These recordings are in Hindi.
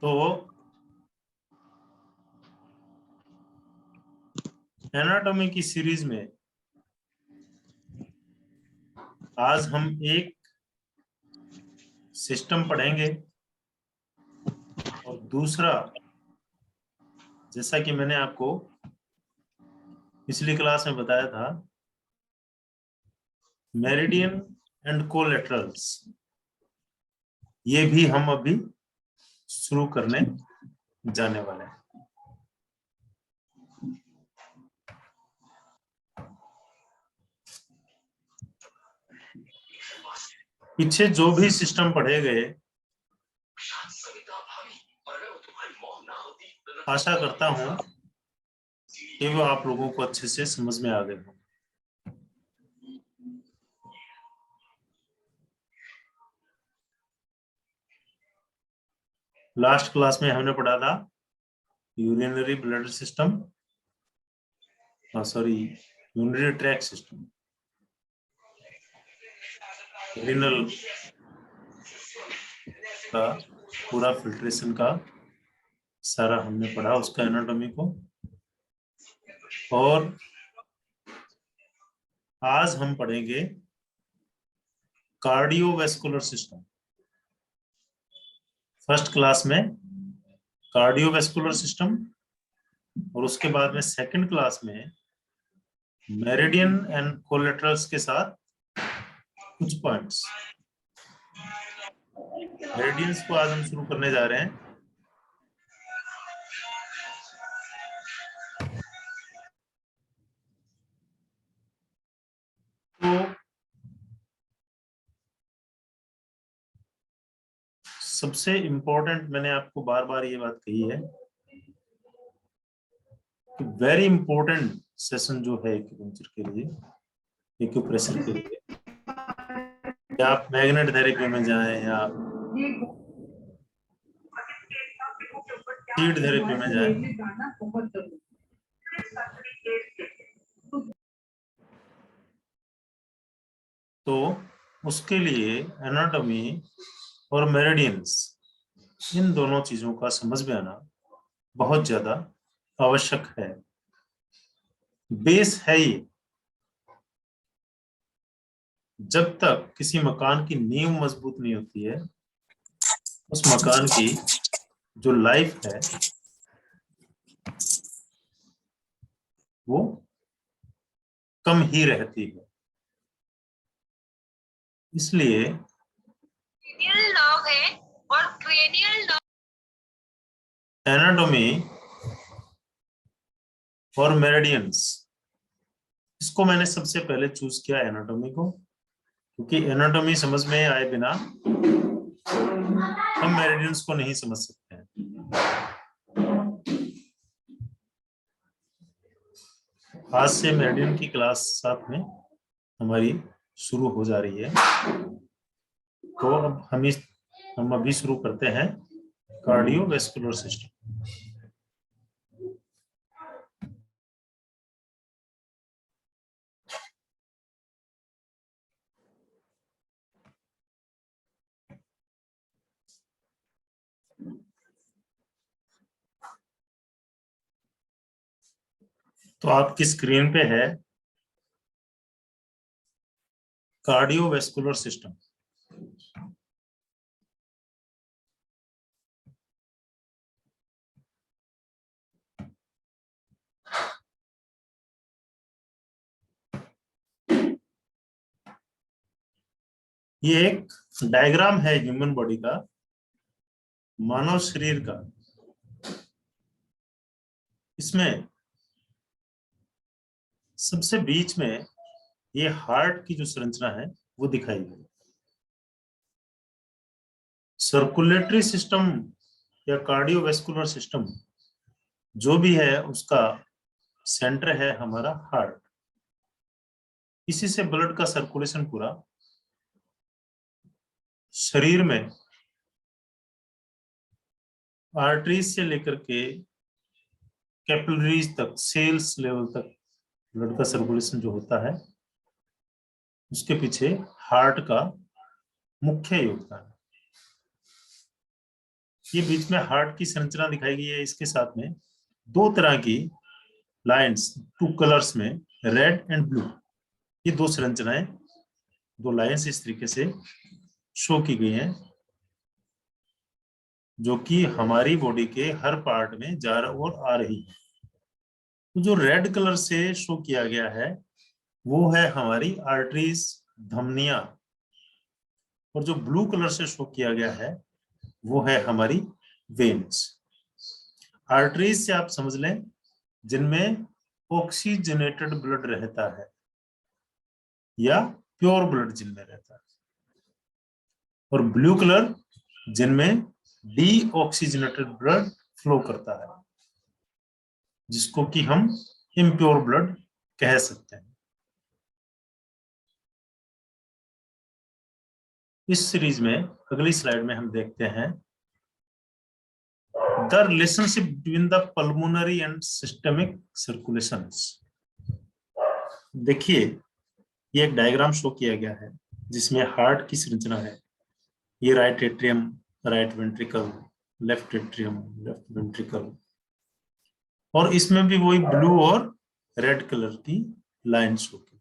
तो एनाटॉमी की सीरीज में आज हम एक सिस्टम पढ़ेंगे और दूसरा, जैसा कि मैंने आपको पिछली क्लास में बताया था, मेरिडियन एंड कोलैटरल्स, ये भी हम अभी शुरू करने जाने वाले हैं। पीछे जो भी सिस्टम पढ़े गए, आशा करता हूं कि वो आप लोगों को अच्छे से समझ में आ गए हों। लास्ट क्लास में हमने पढ़ा था urinary blood system, urinary track system, renal का पूरा फिल्ट्रेशन का सारा हमने पढ़ा, उसका एनाटॉमी को। और आज हम पढ़ेंगे कार्डियोवैस्कुलर सिस्टम। फर्स्ट क्लास में कार्डियोवैस्कुलर सिस्टम और उसके बाद में सेकंड क्लास में मेरिडियन एंड कोलैटरल्स के साथ कुछ पॉइंट्स। मेरिडियंस को आज हम शुरू करने जा रहे हैं। तो सबसे इंपॉर्टेंट, मैंने आपको बार बार ये बात कही है कि वेरी इंपॉर्टेंट सेशन जो है एक्यूपंक्चर के लिए, एक्यूप्रेशर के लिए, या आप मैग्नेट थेरेपी में जाएं या सीड थेरेपी में जाएं, तो उसके लिए एनाटॉमी और मेरिडियंस, इन दोनों चीजों का समझ में आना बहुत ज्यादा आवश्यक है। बेस है ये। जब तक किसी मकान की नींव मजबूत नहीं होती है, उस मकान की जो लाइफ है वो कम ही रहती है। इसलिए एनाटॉमी और मेरिडियंस, इसको मैंने सबसे पहले चूज किया एनाटॉमी को, क्योंकि एनाटॉमी समझ में आए बिना हम मेरिडियंस को नहीं समझ सकते हैं। आज से मेरिडियन की क्लास साथ में हमारी शुरू हो जा रही है। तो अब हम अभी शुरू करते हैं कार्डियोवैस्कुलर सिस्टम। तो आपकी स्क्रीन पे है कार्डियोवैस्कुलर सिस्टम। ये एक डायग्राम है ह्यूमन बॉडी का, मानव शरीर का। इसमें सबसे बीच में ये हार्ट की जो संरचना है वो दिखाई गई। सर्कुलेटरी सिस्टम या कार्डियोवैस्कुलर सिस्टम जो भी है, उसका सेंटर है हमारा हार्ट। इसी से ब्लड का सर्कुलेशन पूरा शरीर में आर्टरीज से लेकर के कैपिलरीज तक, सेल्स लेवल तक ब्लड का सर्कुलेशन जो होता है, उसके पीछे हार्ट का मुख्य योगदान है। ये बीच में हार्ट की संरचना दिखाई गई है, इसके साथ में दो तरह की लाइंस, टू कलर्स में, रेड एंड ब्लू, ये दो संरचनाएं, दो लाइंस इस तरीके से शो की गई हैं, जो कि हमारी बॉडी के हर पार्ट में जा और आ रही है। तो जो रेड कलर से शो किया गया है वो है हमारी आर्टरीज, धमनियां, और जो ब्लू कलर से शो किया गया है वो है हमारी वेन्स। आर्टरीज से आप समझ लें जिनमें ऑक्सीजनेटेड ब्लड रहता है या प्योर ब्लड जिनमें रहता है, और ब्लू कलर जिनमें डीऑक्सीजनेटेड ब्लड फ्लो करता है, जिसको कि हम इम्प्योर ब्लड कह सकते हैं। इस सीरीज में अगली स्लाइड में हम देखते हैं the relationship between the pulmonary and systemic circulations. देखिए, ये एक डायग्राम शो किया गया है जिसमें हार्ट की संरचना है। ये right atrium, right ventricle, left atrium, left ventricle, और इसमें भी वही ब्लू और रेड कलर की लाइन शो की।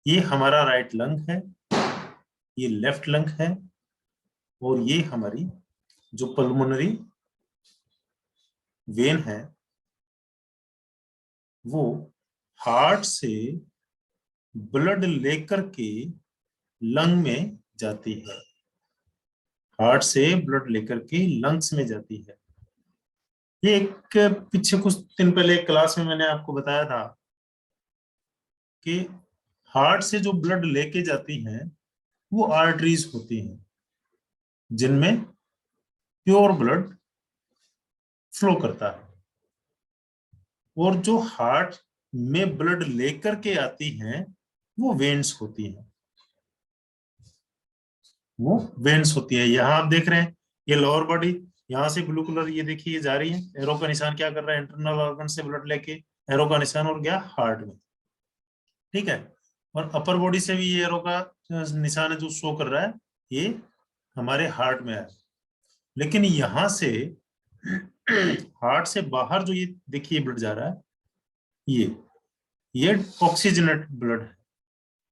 ये हमारा राइट लंग है, ये लेफ्ट लंग है, और ये हमारी जो पल्मोनरी वेन है वो हार्ट से ब्लड लेकर के लंग में जाती है, हार्ट से ब्लड लेकर के लंग्स में जाती है। ये एक पीछे कुछ दिन पहले क्लास में मैंने आपको बताया था कि हार्ट से जो ब्लड लेके जाती हैं वो आर्टरीज होती हैं जिनमें प्योर ब्लड फ्लो करता है, और जो हार्ट में ब्लड लेकर के आती हैं वो वेन्स होती हैं, वो वेन्स होती है। यहाँ आप देख रहे हैं ये लोअर बॉडी, यहाँ से ब्लू कलर ये देखिए ये जा रही है, एरो का निशान क्या कर रहा है, इंटरनल ऑर्गन से ब्लड लेके एरो का निशान और गया हार्ट में, ठीक है। और अपर बॉडी से भी ये एरो का निशान है जो शो कर रहा है, ये हमारे हार्ट में है। लेकिन यहाँ से हार्ट से बाहर जो ये देखिए ब्लड जा रहा है, ये ऑक्सीजनेटेड ब्लड है,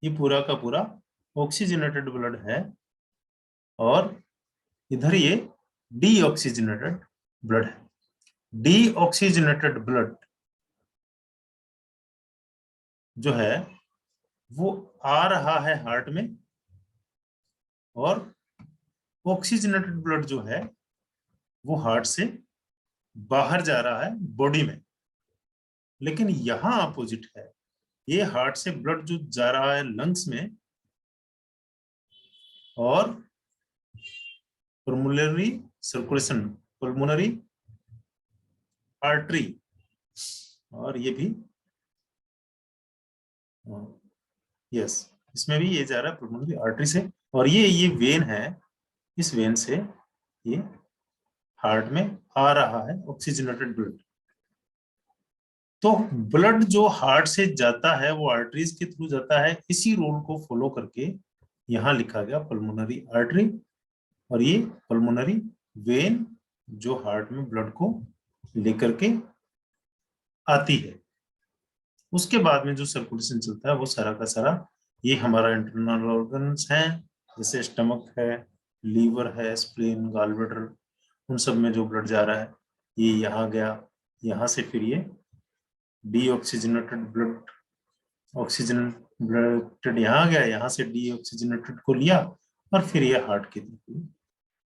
ये पूरा का पूरा ऑक्सीजनेटेड ब्लड है, और इधर ये डीऑक्सीजनेटेड ब्लड है। डीऑक्सीजनेटेड ब्लड जो है वो आ रहा है हार्ट में, और ऑक्सीजनेटेड ब्लड जो है वो हार्ट से बाहर जा रहा है बॉडी में। लेकिन यहां अपोजिट है, ये हार्ट से ब्लड जो जा रहा है लंग्स में, और पल्मोनरी सर्कुलेशन, पल्मोनरी आर्टरी, और ये भी यस, इसमें भी ये जा रहा है पल्मोनरी आर्टरी से, और ये वेन है, इस वेन से ये हार्ट में आ रहा है ऑक्सीजनेटेड ब्लड। तो ब्लड जो हार्ट से जाता है वो आर्टरीज के थ्रू जाता है, इसी रूल को फॉलो करके यहाँ लिखा गया पल्मोनरी आर्टरी, और ये पल्मोनरी वेन जो हार्ट में ब्लड को लेकर के आती है। उसके बाद में जो सर्कुलेशन चलता है वो सारा का सारा ये हमारा इंटरनल ऑर्गन्स हैं, जैसे स्टमक है, लीवर है, स्प्लीन, गॉलब्लैडर, उन सब में जो ब्लड जा रहा है ये यहाँ गया, यहाँ से फिर ये डीऑक्सीजनेटेड ब्लड, ऑक्सीजन ब्लड यहाँ गया, यहाँ से डीऑक्सीजनेटेड को लिया, और फिर ये हार्ट के थ्रू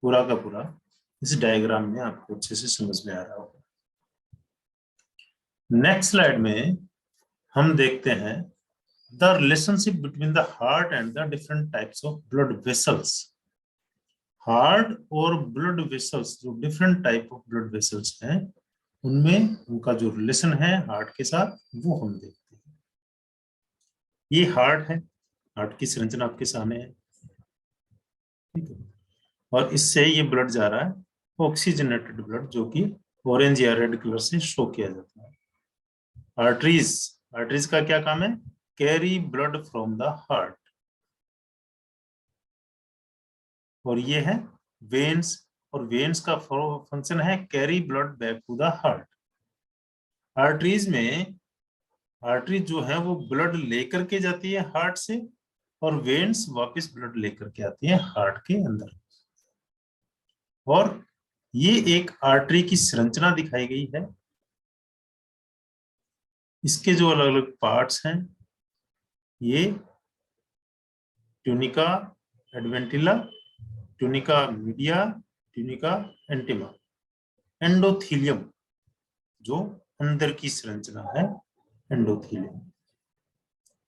पूरा का पूरा इस डायग्राम में आपको अच्छे से समझ में आ रहा होगा। नेक्स्ट स्लाइड में हम देखते हैं the relationship between the heart and the different types of blood vessels. Heart और ब्लड वेसल्स, जो different type of blood vessels हैं, उनमें उनका जो रिलेशन है हार्ट के साथ वो हम देखते हैं। ये हार्ट है, हार्ट की संरचना आपके सामने है, ठीक है, और इससे ये ब्लड जा रहा है ऑक्सीजनेटेड ब्लड, जो कि ऑरेंज या रेड कलर से शो किया जाता है। आर्टरीज, आर्टरीज का क्या काम है, carry blood from the heart, और ये है वेन्स और वेन्स का फंक्शन है carry blood back to the heart. Arteries में, आर्टरी जो है वो ब्लड लेकर के जाती है हार्ट से, और वेन्स वापस ब्लड लेकर के आती है हार्ट के अंदर। और ये एक आर्टरी की संरचना दिखाई गई है। इसके जो अलग अलग पार्ट्स हैं, ये tunica adventitia, tunica media, tunica intima, endothelium जो अंदर की संरचना है एंडोथीलियम,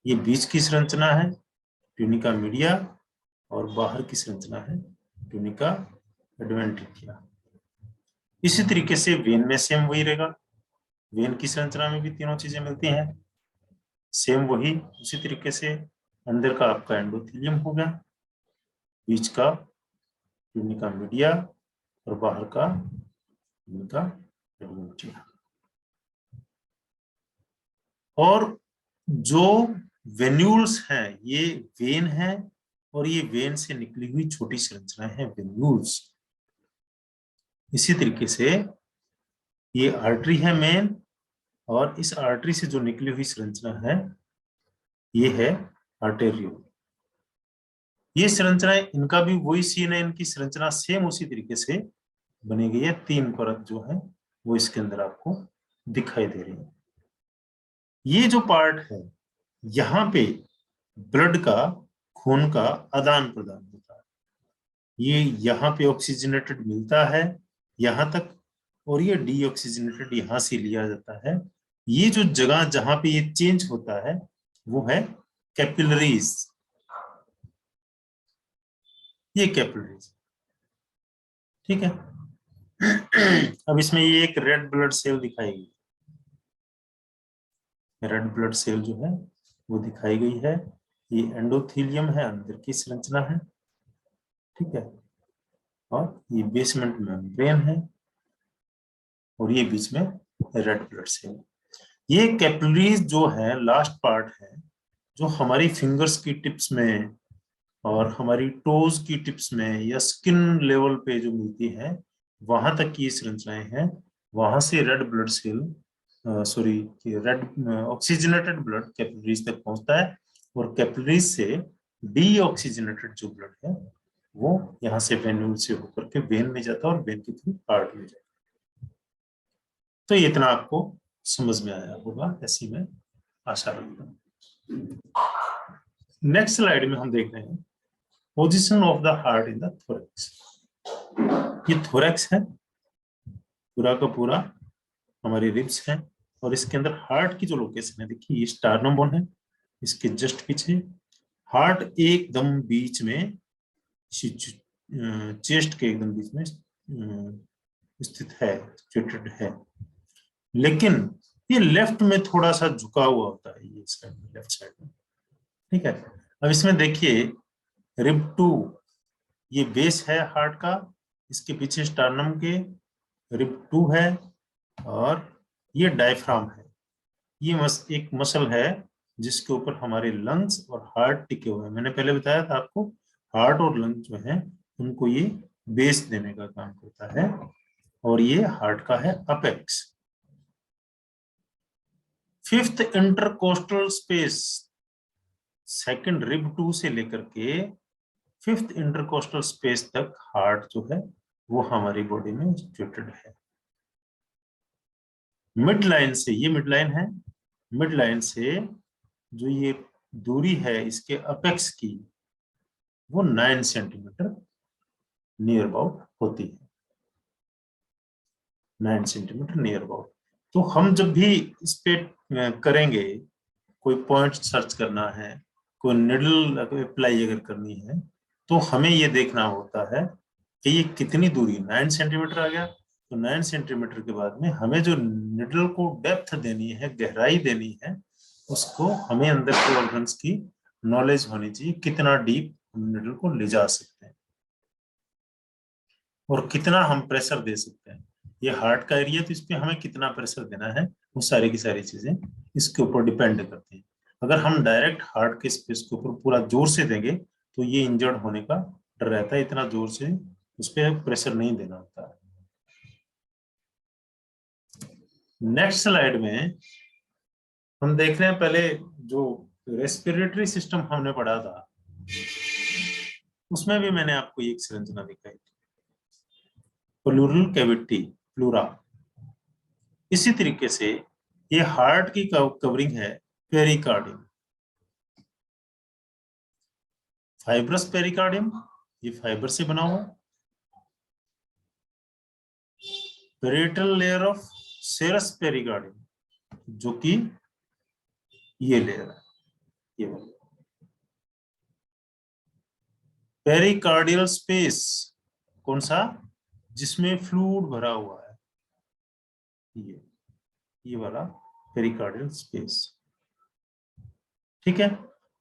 ये बीच की संरचना है ट्यूनिका मीडिया, और बाहर की संरचना है ट्यूनिका एडवेंटिला। इसी तरीके से वेन में सेम वही रहेगा, वेन की संरचना में भी तीनों चीजें मिलती हैं, सेम वही उसी तरीके से। अंदर का आपका एंडोथीलियम हो गया, बीच का ट्यूनिका मीडिया, और बाहर का ट्यूनिका एडवेंटिला। और जो वेन्यूल्स हैं ये वेन है, और ये वेन से निकली हुई छोटी संरचना है वेन्यूल्स। इसी तरीके से ये आर्टरी है मेन, और इस आर्टरी से जो निकली हुई संरचना है ये है आर्टेरियोल। ये संरचना, इनका भी वही सीन है, इनकी संरचना सेम उसी तरीके से बनी गई है। 3 परत जो है वो इसके अंदर आपको दिखाई दे रही है। ये जो पार्ट है यहाँ पे ब्लड का, खून का आदान प्रदान होता है। ये यहाँ पे ऑक्सीजनेटेड मिलता है यहाँ तक, और ये डीऑक्सीजनेटेड यहाँ से लिया जाता है। ये जो जगह जहां पे ये चेंज होता है वो है कैपिलरीज, ये कैपिलरीज, ठीक है। अब इसमें ये एक रेड ब्लड सेल दिखाई गई, रेड ब्लड सेल जो है वो दिखाई गई है। ये एंडोथीलियम है, अंदर की संरचना है, ठीक है। और ये बेसमेंट मेम्ब्रेन है, और ये बीच में रेड ब्लड सेल। ये कैपिलरीज जो है लास्ट पार्ट है, जो हमारी फिंगर्स की टिप्स में और हमारी टोज की टिप्स में या स्किन लेवल पे जो मिलती है वहां तक की संरचनाएं हैं। वहां से red blood cell, sorry, red oxygenated blood capillaries तक पहुंचता है, और कैपिलरीज से डीऑक्सीजनेटेड जो ब्लड है वो यहाँ से वेन्यूल से होकर के वेन में जाता है, और वेन के थ्रू हार्ट में जाता है। तो ये इतना आपको समझ में आया होगा, ऐसी मैं आशा रखता हूँ। नेक्स्ट स्लाइड में हम देख रहे हैं position of the heart in the thorax. ये थोरैक्स है पूरा का पूरा, हमारी रिब्स है, और इसके अंदर हार्ट की जो लोकेशन है देखिए, ये स्टार्नम बोन है, इसके जस्ट पीछे हार्ट एकदम बीच में, चेस्ट के एकदम बीच में स्थित है, सिचुएटेड है। लेकिन ये लेफ्ट में थोड़ा सा झुका हुआ होता है, ये साइड में, लेफ्ट साइड में, ठीक है। अब इसमें देखिए रिब 2 ये बेस है हार्ट का, इसके पीछे स्टार्नम के रिब 2 है, और ये डायफ्राम है। ये एक मसल है जिसके ऊपर हमारे लंग्स और हार्ट टिके हुए हैं। मैंने पहले बताया था आपको, हार्ट और लंग्स जो है उनको ये बेस देने का काम करता है, और ये हार्ट का है apex. 5th intercostal space, second rib 2 से लेकर के 5th इंटरकोस्टल स्पेस तक हार्ट जो है वो हमारी बॉडी में सिचुएटेड है। मिड लाइन से, ये मिड लाइन है, मिड लाइन से जो ये दूरी है इसके अपेक्स की वो 9 सेंटीमीटर नियर अबाउट होती है, 9 सेंटीमीटर नियर अबाउट। तो हम जब भी इस पे करेंगे, कोई पॉइंट सर्च करना है, कोई निडल अप्लाई अगर करनी है, तो हमें ये देखना होता है कि ये कितनी दूरी, 9 सेंटीमीटर आ गया, तो 9 सेंटीमीटर के बाद में हमें जो निडल को डेप्थ देनी है, गहराई देनी है, उसको हमें अंदर के ऑर्गन्स की नॉलेज होनी चाहिए, कितना डीप हम निडल को ले जा सकते हैं और कितना हम प्रेशर दे सकते हैं। ये हार्ट का एरिया, तो इस पे हमें कितना प्रेशर देना है, वो सारी की सारी चीजें इसके ऊपर डिपेंड करती हैं। अगर हम डायरेक्ट हार्ट के स्पेस के ऊपर पूरा जोर से देंगे तो ये इंजर्ड होने का डर रहता है, इतना जोर से उस पर प्रेशर नहीं देना होता है। नेक्स्ट स्लाइड में हम देख रहे हैं, पहले जो रेस्पिरेटरी सिस्टम हमने पढ़ा था उसमें भी मैंने आपको एक संरचना दिखाई थी, प्लूरल कैविटी, प्लूरा। इसी तरीके से ये हार्ट की कवरिंग है पेरिकार्डियम, फाइब्रस पेरिकार्डियम, ये फाइबर से बना हुआ। पेरिटल लेयर ऑफ सेरस पेरिकार्डियम, जो कि ये लेयर है, ये वाला। पेरिकार्डियल स्पेस कौन सा, जिसमें फ्लूइड भरा हुआ है, ये वाला पेरिकार्डियल स्पेस, ठीक है।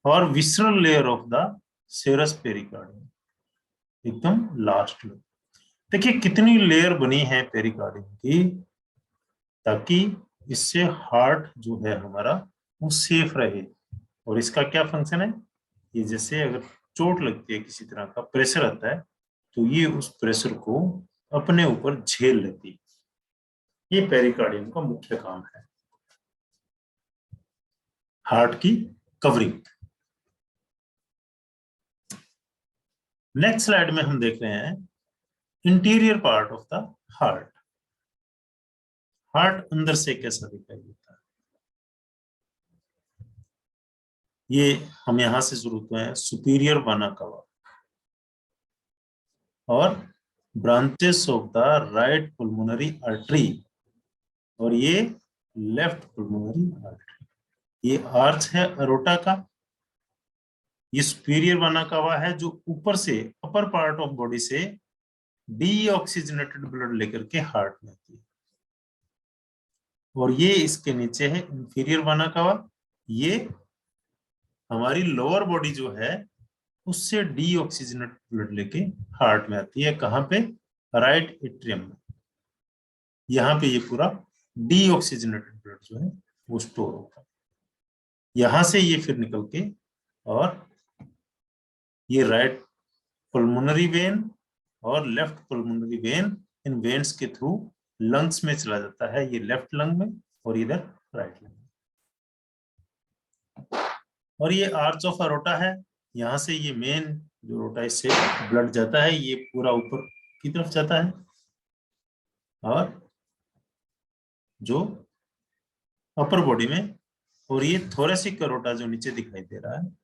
और visceral layer of the serous pericardium, एकदम लास्ट में। देखिए कितनी लेयर बनी है पेरिकार्डियम की, ताकि इससे हार्ट जो है हमारा वो सेफ रहे। और इसका क्या फंक्शन है, ये जैसे अगर चोट लगती है, किसी तरह का प्रेशर आता है, तो ये उस प्रेशर को अपने ऊपर झेल लेती है। ये पेरिकार्डियम का मुख्य काम है, हार्ट की कवरिंग। नेक्स्ट स्लाइड में हम देख रहे हैं interior part of the heart. Heart अंदर से कैसा दिखाई देता है, ये हम यहां से शुरू होते हैं, सुपीरियर वाना कवा और branches of the right pulmonary artery, और ये लेफ्ट पुल्मोनरी आर्टरी। ये आर्च है अरोटा का, ये सुपीरियर वाना कवा है जो ऊपर से अपर पार्ट ऑफ बॉडी से डीऑक्सीजनेटेड ब्लड लेकर के हार्ट में आती है। और ये इसके नीचे है इंफीरियर वाना कवा, ये हमारी लोअर बॉडी जो है उससे डीऑक्सीजनेटेड ब्लड लेके हार्ट में आती है। कहाँ पे, राइट एट्रियम में। यहाँ पे ये पूरा डीऑक्सीजनेटेड ब्लड जो है वो स्टोर होता है। यहां से ये फिर निकल के और ये राइट पल्मोनरी वेन और लेफ्ट पल्मोनरी वेन, इन वेन्स के थ्रू लंग्स में चला जाता है, ये लेफ्ट लंग में और इधर राइट लंग में। और ये आर्च ऑफ अरोटा है, यहाँ से ये मेन जो रोटा से ब्लड जाता है ये पूरा ऊपर की तरफ जाता है, और जो अपर बॉडी में, और ये थोरेसिक अरोटा जो नीचे दिखाई दे रहा है,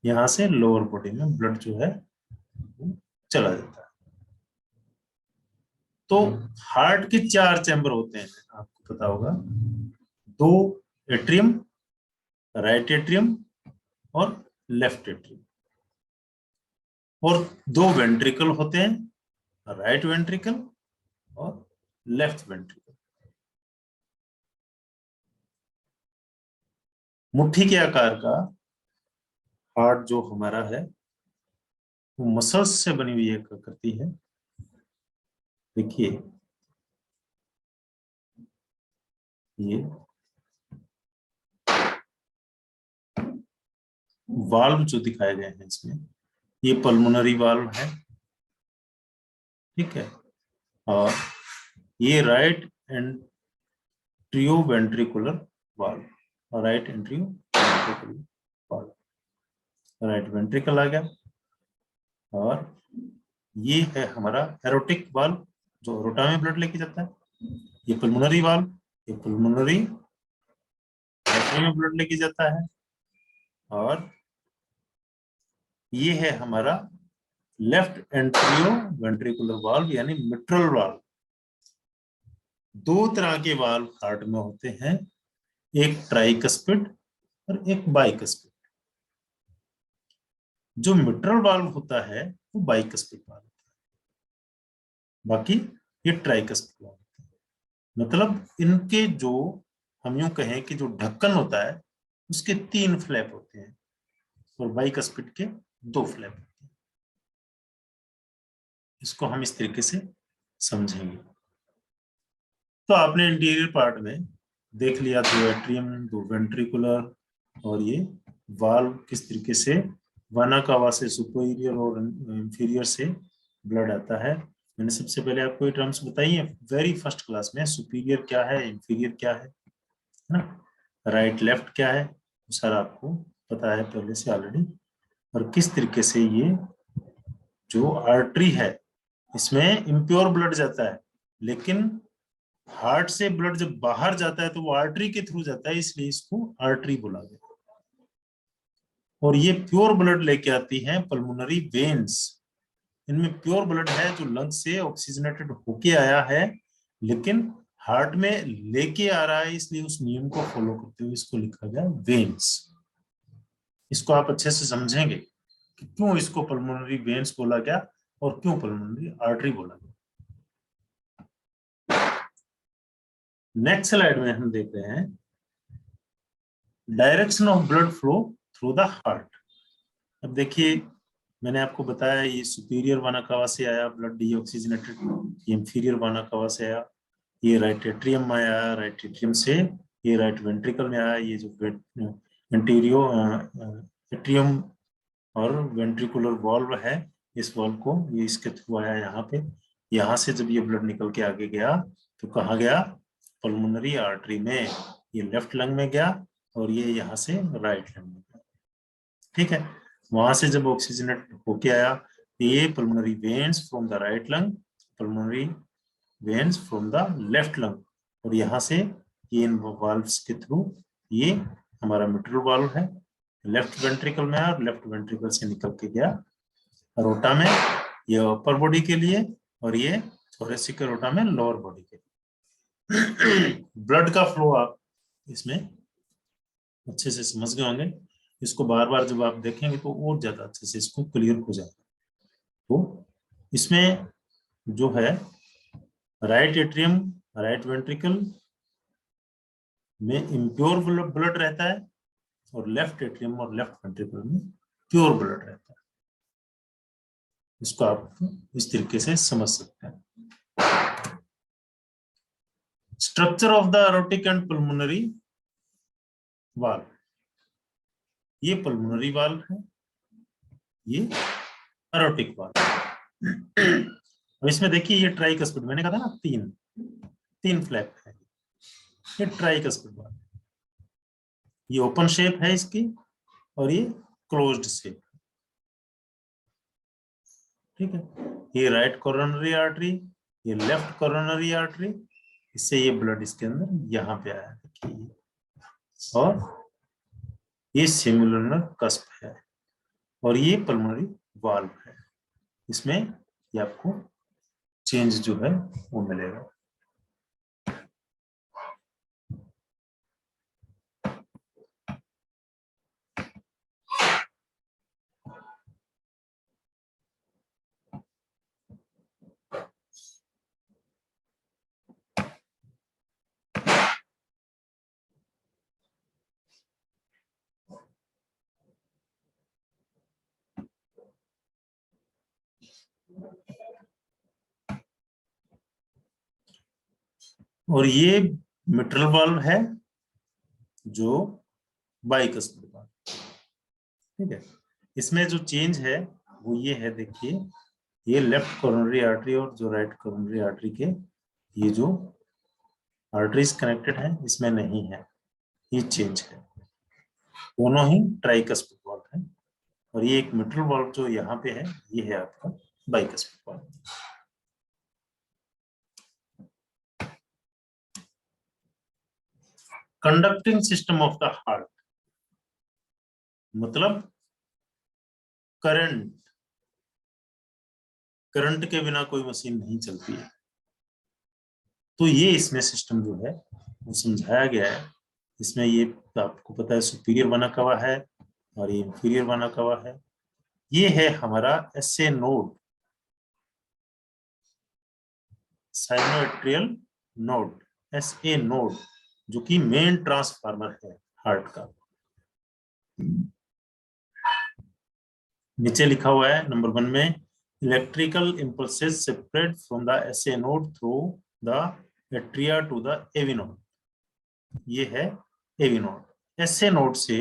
यहाँ से लोअर बॉडी में ब्लड जो है चला जाता है। तो हार्ट के 4 चैम्बर होते हैं, आपको पता होगा, 2 एट्रियम, राइट एट्रियम और लेफ्ट एट्रियम, और 2 वेंट्रिकल होते हैं, राइट वेंट्रिकल और लेफ्ट वेंट्रिकल। मुट्ठी के आकार का हार्ट जो हमारा है वो मसल्स से बनी हुई एक आकृति है। देखिए ये वाल्व जो दिखाए गए हैं इसमें, ये पल्मोनरी वाल्व है, ठीक है। और ये right atrioventricular valve, right atrioventricular valve, right ventricle आ गया। और ये है हमारा एरोटिक वाल्व जो एरोटा में ब्लड लेके जाता है, ये पल्मोनरी वाल्व, ये पल्मोनरी में ब्लड लेके जाता है। और ये है हमारा लेफ्ट एंट्रियो वेंट्रिकुलर वाल्व यानी मिट्रल वाल्व। 2 तरह के वाल्व हार्ट में होते हैं, एक ट्राइकस्पिड और एक बाइकस्पिड। जो मिट्रल वाल्व होता है वो बाइकस्पिड वाल्व होता है, बाकी ये ट्राइकस्पिड वाल्व होता है। मतलब इनके जो हम यूं कहें कि जो ढक्कन होता है उसके 3 फ्लैप होते हैं और बाइकस्पिड के 2 फ्लैप होते हैं। इसको हम इस तरीके से समझेंगे। तो आपने इंटीरियर पार्ट में देख लिया, 2 एट्रियम, 2 वेंट्रिकुलर, और ये वाल्व किस तरीके से वाना कावा से सुपीरियर और इंफीरियर से ब्लड आता है। मैंने सबसे पहले आपको ये टर्म्स बताई है वेरी फर्स्ट क्लास में, सुपीरियर क्या है, इंफीरियर क्या है ना, राइट लेफ्ट क्या है, वो सारा आपको पता है पहले से ऑलरेडी। और किस तरीके से ये जो आर्टरी है इसमें इम्प्योर ब्लड जाता है, लेकिन हार्ट से ब्लड जब बाहर जाता है तो वो आर्टरी के थ्रू जाता है, इसलिए इसको आर्टरी बोला गया। और ये प्योर ब्लड लेके आती है पल्मोनरी वेन्स। इनमें प्योर ब्लड है जो लंग से ऑक्सीजनेटेड होके आया है, लेकिन हार्ट में लेके आ रहा है, इसलिए उस नियम को फॉलो करते हुए इसको लिखा गया वेन्स। इसको आप अच्छे से समझेंगे कि क्यों इसको पल्मोनरी वेन्स बोला गया और क्यों पल्मोनरी आर्टरी बोला गया। नेक्स्ट स्लाइड में हम देख रहे हैं direction of blood flow through the heart. अब देखिए मैंने आपको बताया ये सुपीरियर वाना कवा से आया ब्लड डीऑक्सीजनेटेड, ये इंफीरियर वाना कवा से आया, ये राइट एट्रियम में आया, राइट एट्रियम से ये राइट वेंट्रिकल में आया, ये जो एंटीरियो एट्रियम और वेंट्रिकुलर वॉल्व है, इस वॉल्व को ये इसके थ्रू आया यहाँ पे। यहाँ से जब ये ब्लड निकल के आगे गया तो कहाँ गया, पल्मोनरी आर्टरी में, ये लेफ्ट लंग में गया और ये यहाँ से राइट लंग में गया। ठीक है, वहां से जब ऑक्सीजनेट होके आया ये pulmonary veins from the right lung, pulmonary veins from the left lung, और यहाँ से ये इन वाल्व्स के थ्रू ये हमारा मिट्रल वाल्व है, लेफ्ट वेंट्रिकल में और लेफ्ट वेंट्रिकल से निकल के गया अरोटा में, ये अपर बॉडी के लिए, और ये थोरेसिक अरोटा में लोअर बॉडी के लिए। ब्लड का फ्लो आप इसमें अच्छे से समझ गए होंगे, इसको बार बार जब आप देखेंगे तो और ज्यादा अच्छे से इसको क्लियर हो जाएगा। तो इसमें जो है राइट एट्रियम, राइट वेंट्रिकल में इम्प्योर ब्लड रहता है और लेफ्ट एट्रियम और लेफ्ट वेंट्रिकल में प्योर ब्लड रहता है। इसको आप इस तरीके से समझ सकते हैं। Structure of the aortic and pulmonary valve, ये पल्मोनरी वाल्व है, ये एरोटिक वाल्व। इसमें देखिए ये ट्राइकस्पिड, मैंने कहा था ना तीन फ्लैप है, ये ट्राइकस्पिड वाल्व, ये ओपन शेप है इसकी और ये क्लोज्ड शेप। ठीक है, ये राइट कोरोनरी आर्टरी, ये लेफ्ट कोरोनरी आर्टरी, इससे ये ब्लड इसके अंदर यहाँ पे आया देखिए, और ये सेमिलुनर कस्प है और ये पल्मोनरी वाल्व है। इसमें ये आपको चेंज जो है वो मिलेगा। और ये मिट्रल वाल्व है जो बाइकस्पिड वाल्व। ठीक है, इसमें जो चेंज है वो ये है, देखिए ये लेफ्ट कोरोनरी आर्टरी और जो राइट कोरोनरी आर्टरी के ये जो आर्टरीज कनेक्टेड है इसमें नहीं है, ये चेंज है। दोनों ही ट्राइकस्पिड वाल्व है और ये एक मिट्रल वाल्व जो यहाँ पे है ये है आपका bicuspid valve. Conducting system of the heart, मतलब करंट, करंट के बिना कोई मशीन नहीं चलती है, तो ये इसमें सिस्टम जो है वो समझाया गया है। इसमें ये आपको पता है सुपीरियर वाना कवा है और ये इंफीरियर वाना कवा है। ये है हमारा SA node, sinoatrial node, SA node, जो कि मेन ट्रांसफार्मर है हार्ट का। नीचे लिखा हुआ है नंबर 1 में, electrical impulses separate from the SA node through the atria to the AV node. ये है एवी नोड। एसए नोड से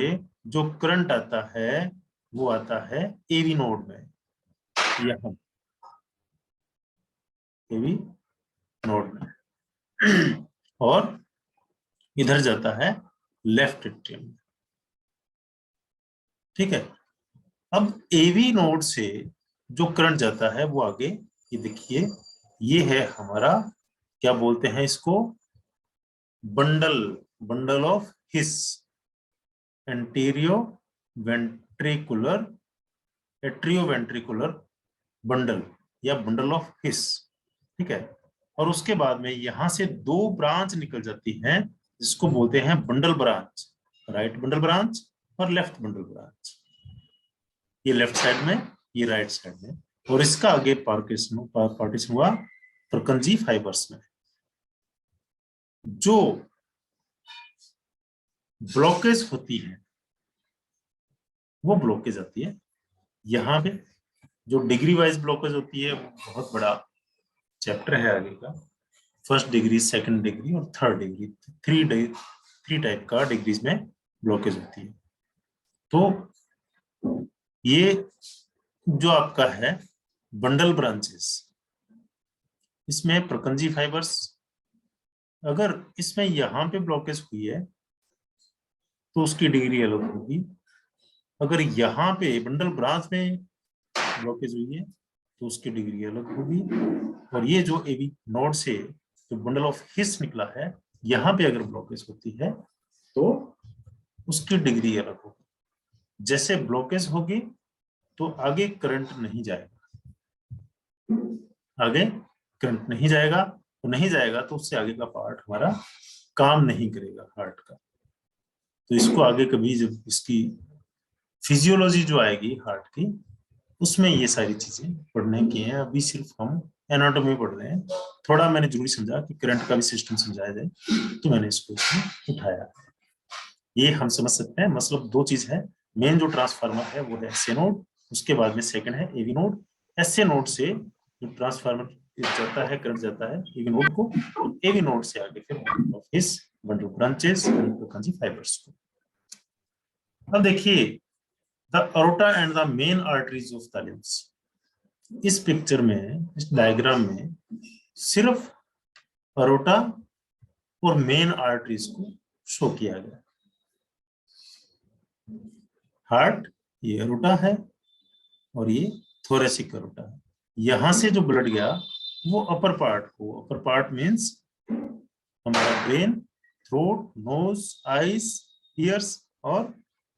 जो करंट आता है वो आता है एवी नोड में। यहाँ एवी नोड में और इधर जाता है लेफ्ट एट्रियम में। ठीक है, अब एवी नोड से जो करंट जाता है वो आगे, ये देखिए, ये है हमारा, क्या बोलते हैं इसको, bundle, bundle of His, atrioventricular, atrioventricular bundle या बंडल ऑफ हिस। ठीक है, और उसके बाद में यहां से दो ब्रांच निकल जाती हैं जिसको बोलते हैं bundle branch, right bundle branch और लेफ्ट बंडल ब्रांच। ये लेफ्ट साइड में, ये राइट साइड में, और इसका आगे पार्टीशन हुआ प्रकंजी फाइबर्स में। जो ब्लॉकेज होती है वो ब्लॉकेज आती है यहाँ पे, जो डिग्री वाइज ब्लॉकेज होती है, बहुत बड़ा चैप्टर है आगे का, फर्स्ट डिग्री, सेकंड डिग्री और थर्ड डिग्री, थ्री टाइप का डिग्रीज में ब्लॉकेज होती है। तो ये जो आपका है बंडल ब्रांचेस, इसमें प्रकंजी फाइबर्स, अगर इसमें यहां पे ब्लॉकेज हुई है तो उसकी डिग्री अलग होगी, अगर यहाँ पे बंडल ब्रांच में ब्लॉकेज हुई है तो उसकी डिग्री अलग होगी, और ये जो एबी नोड से जो बंडल ऑफ हिस निकला है, यहाँ पे अगर ब्लॉकेज होती है तो उसकी डिग्री अलग होगी। जैसे ब्लॉकेज होगी तो आगे करंट नहीं जाएगा, आगे करंट नहीं जाएगा, तो नहीं जाएगा तो उससे आगे का पार्ट हमारा काम नहीं करेगा हार्ट का। तो इसको आगे कभी जब इसकी फिजियोलॉजी जो आएगी हार्ट की, उसमें ये सारी चीजें पढ़ने की हैं। अभी सिर्फ हम एनाटॉमी पढ़ रहे हैं, थोड़ा मैंने जरूरी समझा कि करंट का भी सिस्टम समझाया जाए, तो मैंने इसको इसमें उठाया। ये हम समझ सकते हैं, मतलब दो चीज है, मेन जो ट्रांसफार्मर है वो है एसए नोड, उसके बाद में सेकंड है एवी नोड। एसए नोड से जो ट्रांसफार्मर जाता है, करंट जाता है एवी नोड को, एवी नोड से आगे फिर हिस बंडल ब्रांचेस एंड फाइबर्स को। अब देखिए the aorta and the main arteries of the limbs. इस पिक्चर में, इस डायग्राम में सिर्फ अरोटा और मेन आर्टरीज को शो किया गया। हार्ट ये अरोटा है और ये थोरेसिक अरोटा है। यहां से जो ब्लड गया वो अपर पार्ट को, अपर पार्ट मींस हमारा brain, throat, nose, eyes, ears और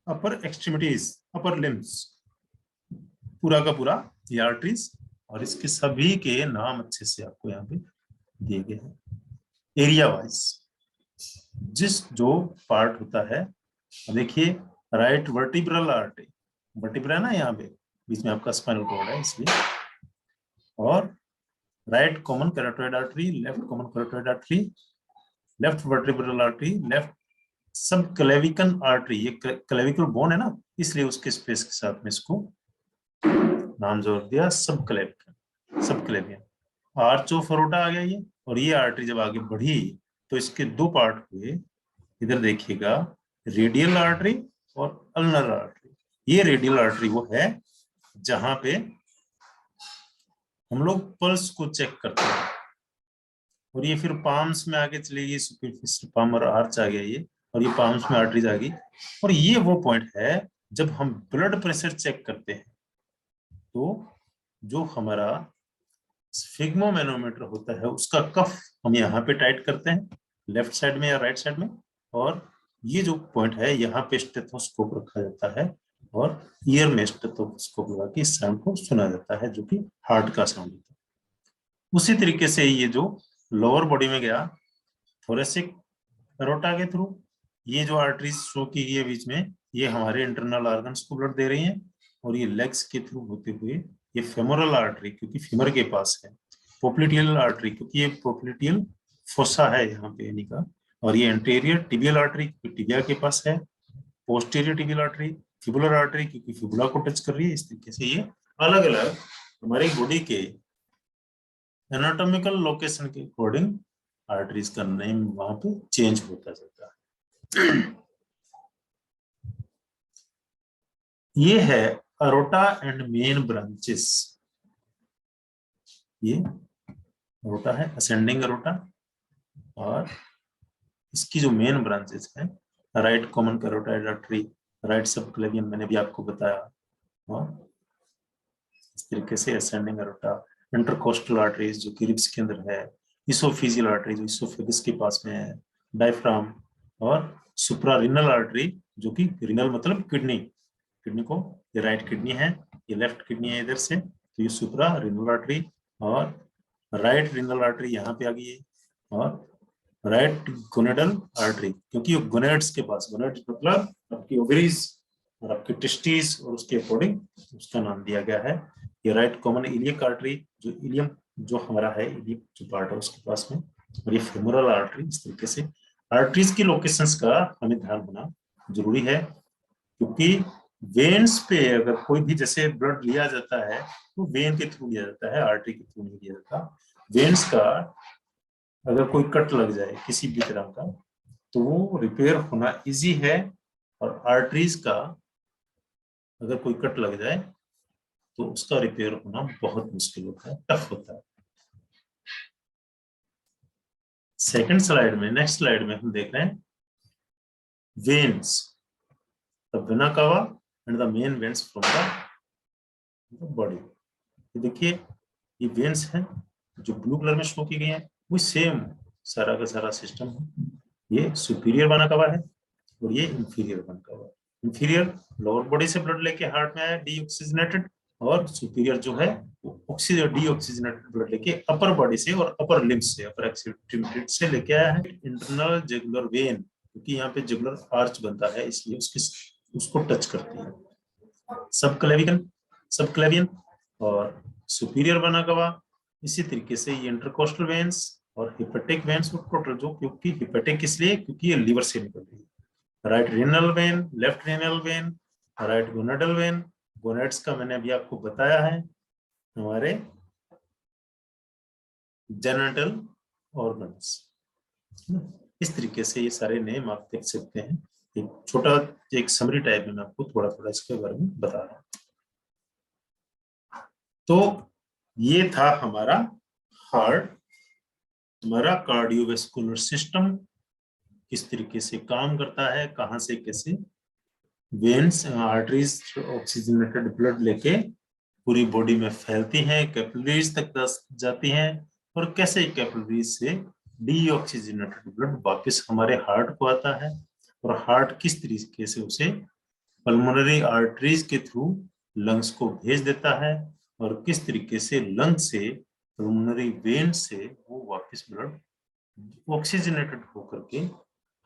अपर एक्सट्रीमिटीज, अपर लिम्स, पूरा का पूरा ये आर्टरीज, और इसके सभी के नाम अच्छे से आपको यहाँ पे दिए गए हैं एरिया वाइज। जिस जो पार्ट होता है, देखिए राइट वर्टिब्रल आर्टरी, वर्टिब्रा है ना यहाँ पे, बीच में आपका स्पाइनल कॉर्ड है इसलिए, और right common carotid artery, left common carotid artery, left vertebral artery, left subclavian artery, ये क्लेविकल बोन है ना, इसलिए उसके स्पेस के साथ में इसको नाम जोड़ दिया सब क्लेविकन, सब क्लेवियन। आर्च ऑफ अरोटा आ गया ये, और ये आर्टरी जब आगे बढ़ी तो इसके दो पार्ट हुए, इधर देखिएगा, रेडियल आर्टरी और अल्नर आर्टरी। ये रेडियल आर्टरी वो है जहां पे हम लोग पल्स को चेक करते हैं, और ये फिर पाम्स में आगे चलेगी, सुपरफिशियल पाम और आर्च आ गया ये, और ये पाम्स में आर्टरीज आ गई। और ये वो पॉइंट है जब हम ब्लड प्रेशर चेक करते हैं, तो जो हमारा स्फिग्मोमैनोमीटर होता है उसका कफ हम यहाँ पे टाइट करते हैं, लेफ्ट साइड में या राइट साइड में, और ये जो पॉइंट है यहाँ पे स्टेथोस्कोप रखा जाता है, और ईयर में स्टेथोस्कोप लगा के इस साउंड को सुना जाता है जो कि हार्ट का साउंड होता है। उसी तरीके से ये जो लोअर बॉडी में गया थोरेसिक अरोटा के थ्रू, ये जो आर्टरीज शो की गई है बीच में, ये हमारे इंटरनल ऑर्गन्स को ब्लड दे रही हैं, और ये लेग्स के थ्रू होते हुए ये फेमोरल आर्टरी, क्योंकि फीमर के पास है, पोप्लिटियल आर्टरी क्योंकि ये पोप्लिटियल फोसा है यहाँ पे यानी का, और ये एंटीरियर टिबियल आर्टरी क्योंकि टिबिया के पास है, posterior tibial artery, fibular artery क्योंकि फिबुला को टच कर रही है। इस तरीके से ये अलग अलग हमारी बॉडी के एनाटॉमिकल लोकेशन के अकॉर्डिंग आर्टरीज का नेम वहां पे चेंज होता जाता है। ये है अरोटा एंड मेन ब्रांचेस। ये एरोटा है, असेंडिंग एरोटा, और इसकी जो मेन ब्रांचेस है, right common carotid artery, right subclavian मैंने भी आपको बताया, और इस तरीके से असेंडिंग एरोटा, इंटरकोस्टल आर्टरीज जो कि रिब्स के अंदर है, इसोफिजियल आर्टरी जो इसोफेगस के पास में है, डायफ्राम, और सुप्रारिनल आर्टरी जो कि रिनल मतलब किडनी, किडनी को, ये राइट किडनी है, ये लेफ्ट किडनी है इधर से, तो ये सुप्रा रिनल आर्टरी, और राइट रिनल आर्टरी यहाँ पे आ गई है, और राइट गोनेडल आर्टरी, क्योंकि ये गोनेड्स के पास, गोनेड्स मतलब आपकी ओवरीज और आपके टेस्टिस और उसके अकॉर्डिंग उसका नाम दिया गया है। ये राइट कॉमन इलियक आर्टरी, जो इलियम जो हमारा है, इलियक जो पार्ट है उसके पास में, और ये फेमोरल आर्टरी। इस तरीके से आर्टरीज की लोकेशंस का हमें ध्यान होना जरूरी है, क्योंकि वेन्स पे अगर कोई भी जैसे ब्लड लिया जाता है तो वेन के थ्रू लिया जाता है, आर्टरी के थ्रू नहीं लिया जाता। वेन्स का अगर कोई कट लग जाए किसी भी तरह का तो वो रिपेयर होना इजी है, और आर्टरीज का अगर कोई कट लग जाए तो उसका रिपेयर होना बहुत मुश्किल होता है, टफ होता है। सेकंड स्लाइड में, नेक्स्ट स्लाइड में हम देख रहे हैं veins, the vena cava and the main veins from the body. देखिए ये वेन्स हैं जो ब्लू कलर में शो की गई हैं, वो सेम सारा का सारा सिस्टम है। ये सुपीरियर वेना कावा है और ये inferior vena cava. Inferior lower body से ब्लड लेके हार्ट में आया डीऑक्सीजनेटेड, और सुपीरियर जो है वो ऑक्सीजन डीऑक्सीजनेटेड ब्लड लेके अपर बॉडी से और अपर लिम्स से, अपर एक्सट्रीमिटी से लेके आया है। इंटरनल जुगुलर वेन, क्योंकि यहाँ पे जुगुलर आर्च बनता है इसलिए उसको टच करती है। सबक्लेवियन और सुपीरियर वेना कावा। इसी तरीके से ये इंटरकोस्टल वेन्स और हिपेटिक वेन्स, टोटल जो, क्योंकि हिपेटिक इसलिए क्योंकि ये लीवर से निकल रही है। Right renal vein, left renal vein, right gonadal when. Gonads का मैंने अभी आपको बताया है, हमारे जेनिटल ऑर्गन्स। इस तरीके से ये सारे नेम आप देख सकते हैं। एक छोटा एक समरी टाइप में मैं आपको थोड़ा थोड़ा इसके बारे में बता रहा हूँ। तो ये था हमारा हार्ट, हमारा कार्डियोवैस्कुलर सिस्टम किस तरीके से काम करता है, कहां से कैसे वेन्स आर्टरीज ऑक्सीजनेटेड ब्लड लेके पूरी बॉडी में फैलती हैं, कैपिलरीज तक जाती हैं, और कैसे कैपिलरीज से डीऑक्सीजनेटेड ब्लड वापस हमारे हार्ट को आता है, और हार्ट किस तरीके से उसे पल्मोनरी आर्टरीज के थ्रू लंग्स को भेज देता है, और किस तरीके से लंग से पल्मोनरी वेन से वो वापस ब्लड ऑक्सीजनेटेड होकर के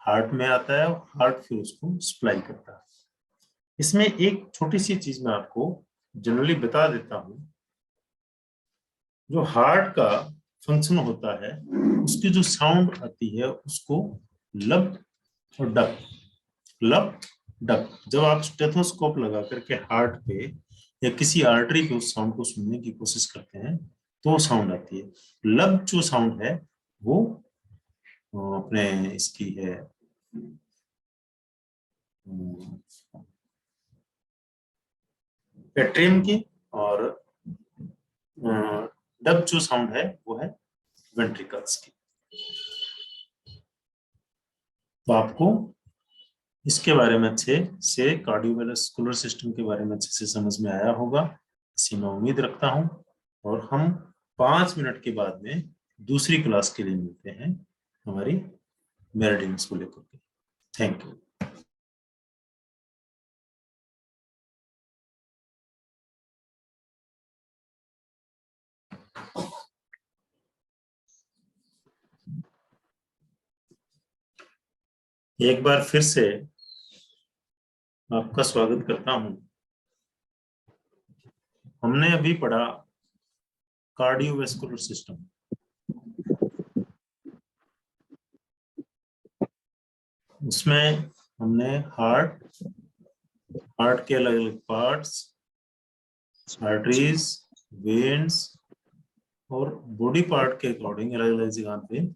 हार्ट में आता है, और हार्ट फिर उसको सप्लाई करता है। इसमें एक छोटी सी चीज मैं आपको जनरली बता देता हूं, जो हार्ट का फंक्शन होता है उसकी जो साउंड आती है उसको लब और डक, लब डक। जब आप स्टेथोस्कोप लगा करके हार्ट पे या किसी आर्टरी पे उस साउंड को सुनने की कोशिश करते हैं तो साउंड आती है। लब जो साउंड है वो अपने इसकी है एट्रियम की, और डब जो साउंड है वो है वेंट्रिकल्स की। तो आपको इसके बारे में अच्छे से कार्डियोवैस्कुलर सिस्टम के बारे में अच्छे से समझ में आया होगा, इसी मैं उम्मीद रखता हूं। और हम 5 मिनट के बाद में दूसरी क्लास के लिए मिलते हैं हमारी मेरिडियंस को लेकर के। Thank you. एक बार फिर से आपका स्वागत करता हूं। हमने अभी पढ़ा कार्डियोवैस्कुलर सिस्टम। उसमें हमने हार्ट, हार्ट के अलग अलग पार्ट्स, आर्टरीज, वेन्स, और बॉडी पार्ट के अकॉर्डिंग अलग अलग जगह पे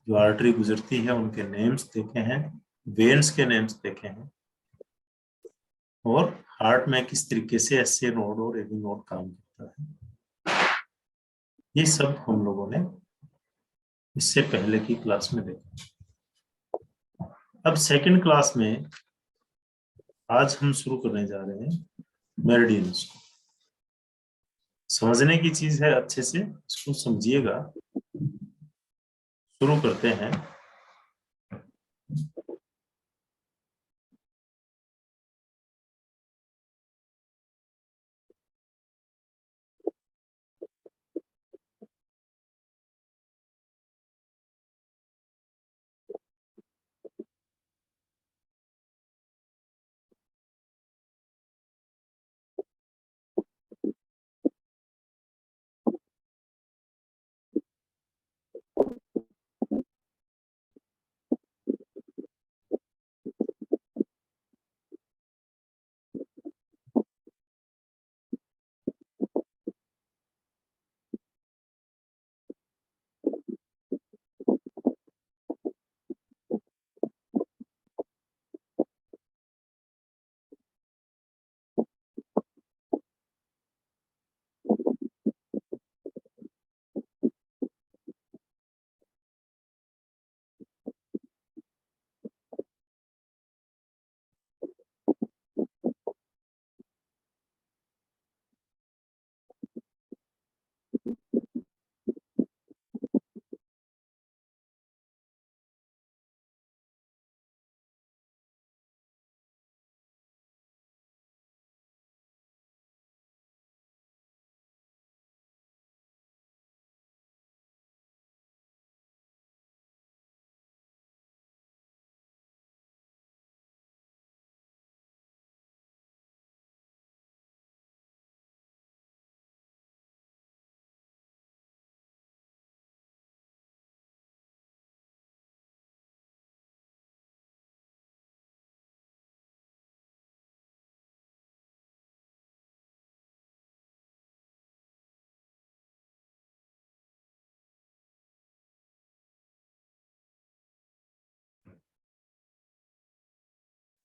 जो आर्टरी गुजरती है उनके नेम्स देखे हैं, वेन्स के नेम्स देखे हैं, और हार्ट में किस तरीके से एसए नोड और एबी नोड काम करता है, ये सब हम लोगों ने इससे पहले की क्लास में देखा। अब सेकंड क्लास में आज हम शुरू करने जा रहे हैं मेरिडियंस को। समझने की चीज है, अच्छे से इसको समझिएगा। शुरू करते हैं।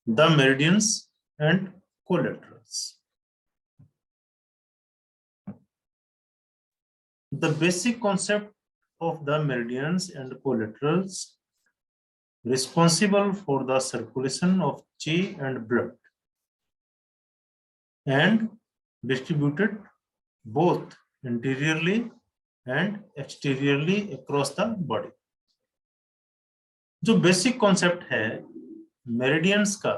The meridians and collaterals. The basic concept of the meridians and collaterals responsible for the circulation of chi and blood and distributed both interiorly and exteriorly across the body. जो बेसिक कॉन्सेप्ट है मेरिडियंस का,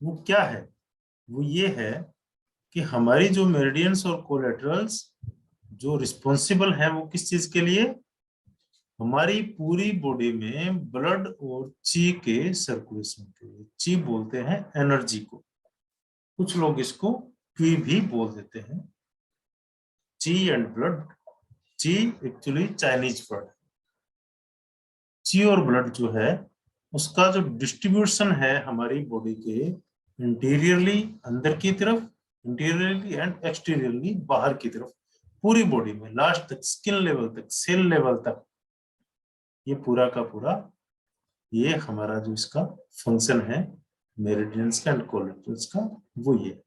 वो क्या है? वो ये है कि हमारी जो मेरिडियंस और कोलेटरल्स जो रिस्पॉन्सिबल है वो किस चीज के लिए? हमारी पूरी बॉडी में ब्लड और ची के सर्कुलेशन के लिए। ची बोलते हैं एनर्जी को, कुछ लोग इसको की भी बोल देते हैं। ची एंड ब्लड। ची एक्चुअली चाइनीज वर्ड। ची और ब्लड जो है उसका जो डिस्ट्रीब्यूशन है हमारी बॉडी के इंटीरियरली अंदर की तरफ, इंटीरियरली एंड एक्सटीरियरली बाहर की तरफ, पूरी बॉडी में लास्ट तक, स्किन लेवल तक, सेल लेवल तक, ये पूरा का पूरा ये हमारा जो इसका फंक्शन है मेरिडियंस का एंड कोलेटरल्स का, वो ये।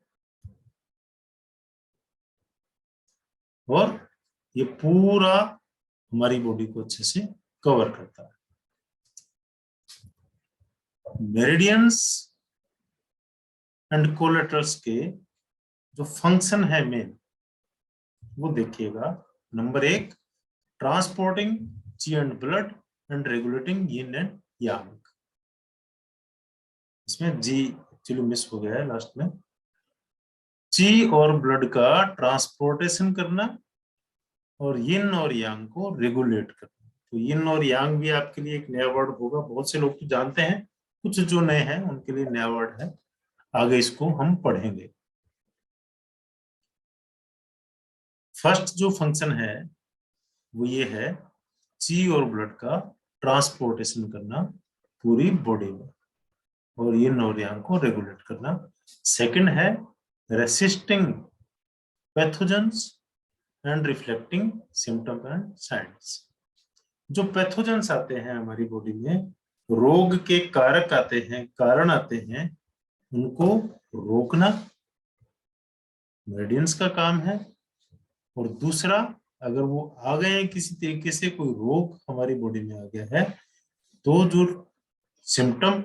और ये पूरा हमारी बॉडी को अच्छे से कवर करता है। मेरिडियंस एंड कोलेटरल्स के जो फंक्शन है मेन, वो देखिएगा। नंबर 1, ट्रांसपोर्टिंग ची and blood and regulating yin and yang. इसमें जी एक्चुअली मिस हो गया है लास्ट में। ची और ब्लड का ट्रांसपोर्टेशन करना और यिन और यांग को रेगुलेट करना। तो यिन और यांग भी आपके लिए एक नया वर्ड होगा, बहुत से लोग तो जानते हैं, कुछ जो नए हैं उनके लिए नया वर्ड है, आगे इसको हम पढ़ेंगे। फर्स्ट जो फंक्शन है वो ये है, ची और ब्लड का ट्रांसपोर्टेशन करना पूरी बॉडी में और यिन और यांग को रेगुलेट करना। सेकंड है resisting pathogens and reflecting symptom and science. जो पैथोजेंस आते हैं हमारी बॉडी में, रोग के कारक आते हैं, कारण आते हैं, उनको रोकना मेरिडियंस का काम है। और दूसरा अगर वो आ गए हैं किसी तरीके से, कोई रोग हमारी बॉडी में आ गया है, तो जो सिम्टम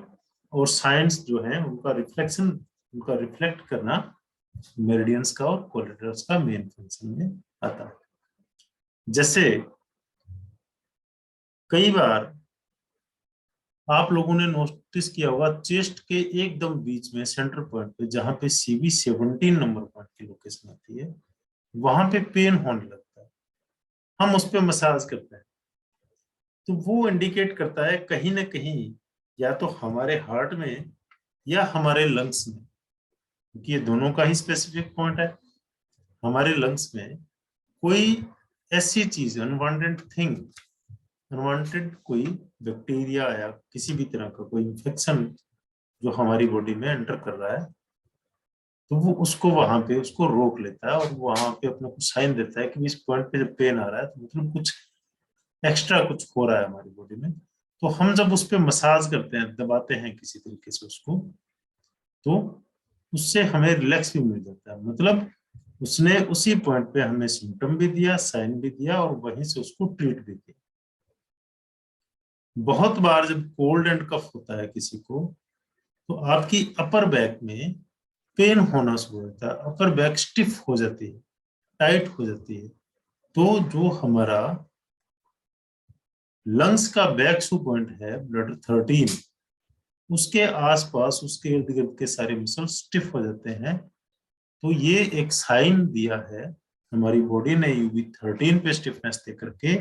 और साइंस जो है उनका रिफ्लेक्शन, उनका रिफ्लेक्ट करना मेरिडियंस का और कोलेटरल्स का मेन फंक्शन में आता है। जैसे कई बार आप लोगों ने नोटिस किया होगा, चेस्ट के एकदम बीच में सेंटर पॉइंट पे जहां पे CV17 नंबर पॉइंट की लोकेशन आती है, वहां पे पेन होने लगता है, हम उस पर मसाज करते हैं, तो वो इंडिकेट करता है कहीं ना कहीं या तो हमारे हार्ट में या हमारे लंग्स में, क्योंकि ये दोनों का ही स्पेसिफिक पॉइंट है। हमारे लंग्स में कोई ऐसी चीज, अनवांटेड थिंग, अनवांटेड कोई बैक्टीरिया या किसी भी तरह का कोई इंफेक्शन जो हमारी बॉडी में एंटर कर रहा है, तो वो उसको वहां पे उसको रोक लेता है और वहां पे अपने को साइन देता है कि इस पॉइंट पे जब पेन आ रहा है तो मतलब कुछ एक्स्ट्रा कुछ हो रहा है हमारी बॉडी में। तो हम जब उस पर मसाज करते हैं, दबाते हैं किसी तरीके से उसको, तो उससे हमें रिलैक्स भी मिल जाता है। मतलब उसने उसी पॉइंट पे हमें सिम्टम भी दिया, साइन भी दिया और वहीं से उसको ट्रीट भी किया। बहुत बार जब कोल्ड एंड कफ होता है किसी को, तो आपकी अपर बैक में पेन होना शुरू होता है, अपर बैक स्टिफ हो जाती है, टाइट हो जाती है। तो जो हमारा लंग्स का बैक सू पॉइंट है ब्लड 13, उसके आसपास उसके इर्द गिर्द के सारे मसल स्टिफ हो जाते हैं। तो ये एक साइन दिया है हमारी बॉडी ने UB13 पे स्टिफनेस दे करके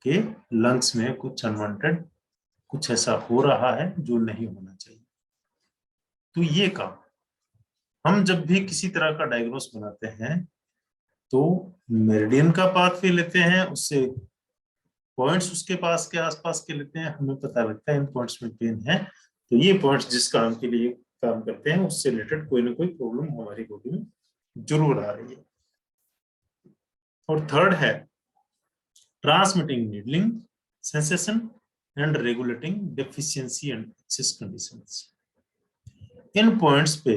कि लंग्स में कुछ अनवांटेड, कुछ ऐसा हो रहा है जो नहीं होना चाहिए। तो ये काम हम जब भी किसी तरह का डायग्नोस बनाते हैं तो मेरिडियन का पाथवे लेते हैं, उससे पॉइंट्स उसके पास के आसपास के लेते हैं, हमें पता लगता है इन पॉइंट्स में पेन है, तो ये पॉइंट्स जिस काम के लिए काम करते हैं उससे रिलेटेड कोई ना कोई प्रॉब्लम हमारी बॉडी में जरूर आ रही है। और थर्ड है transmitting needling sensation and regulating deficiency and excess conditions. In points पे,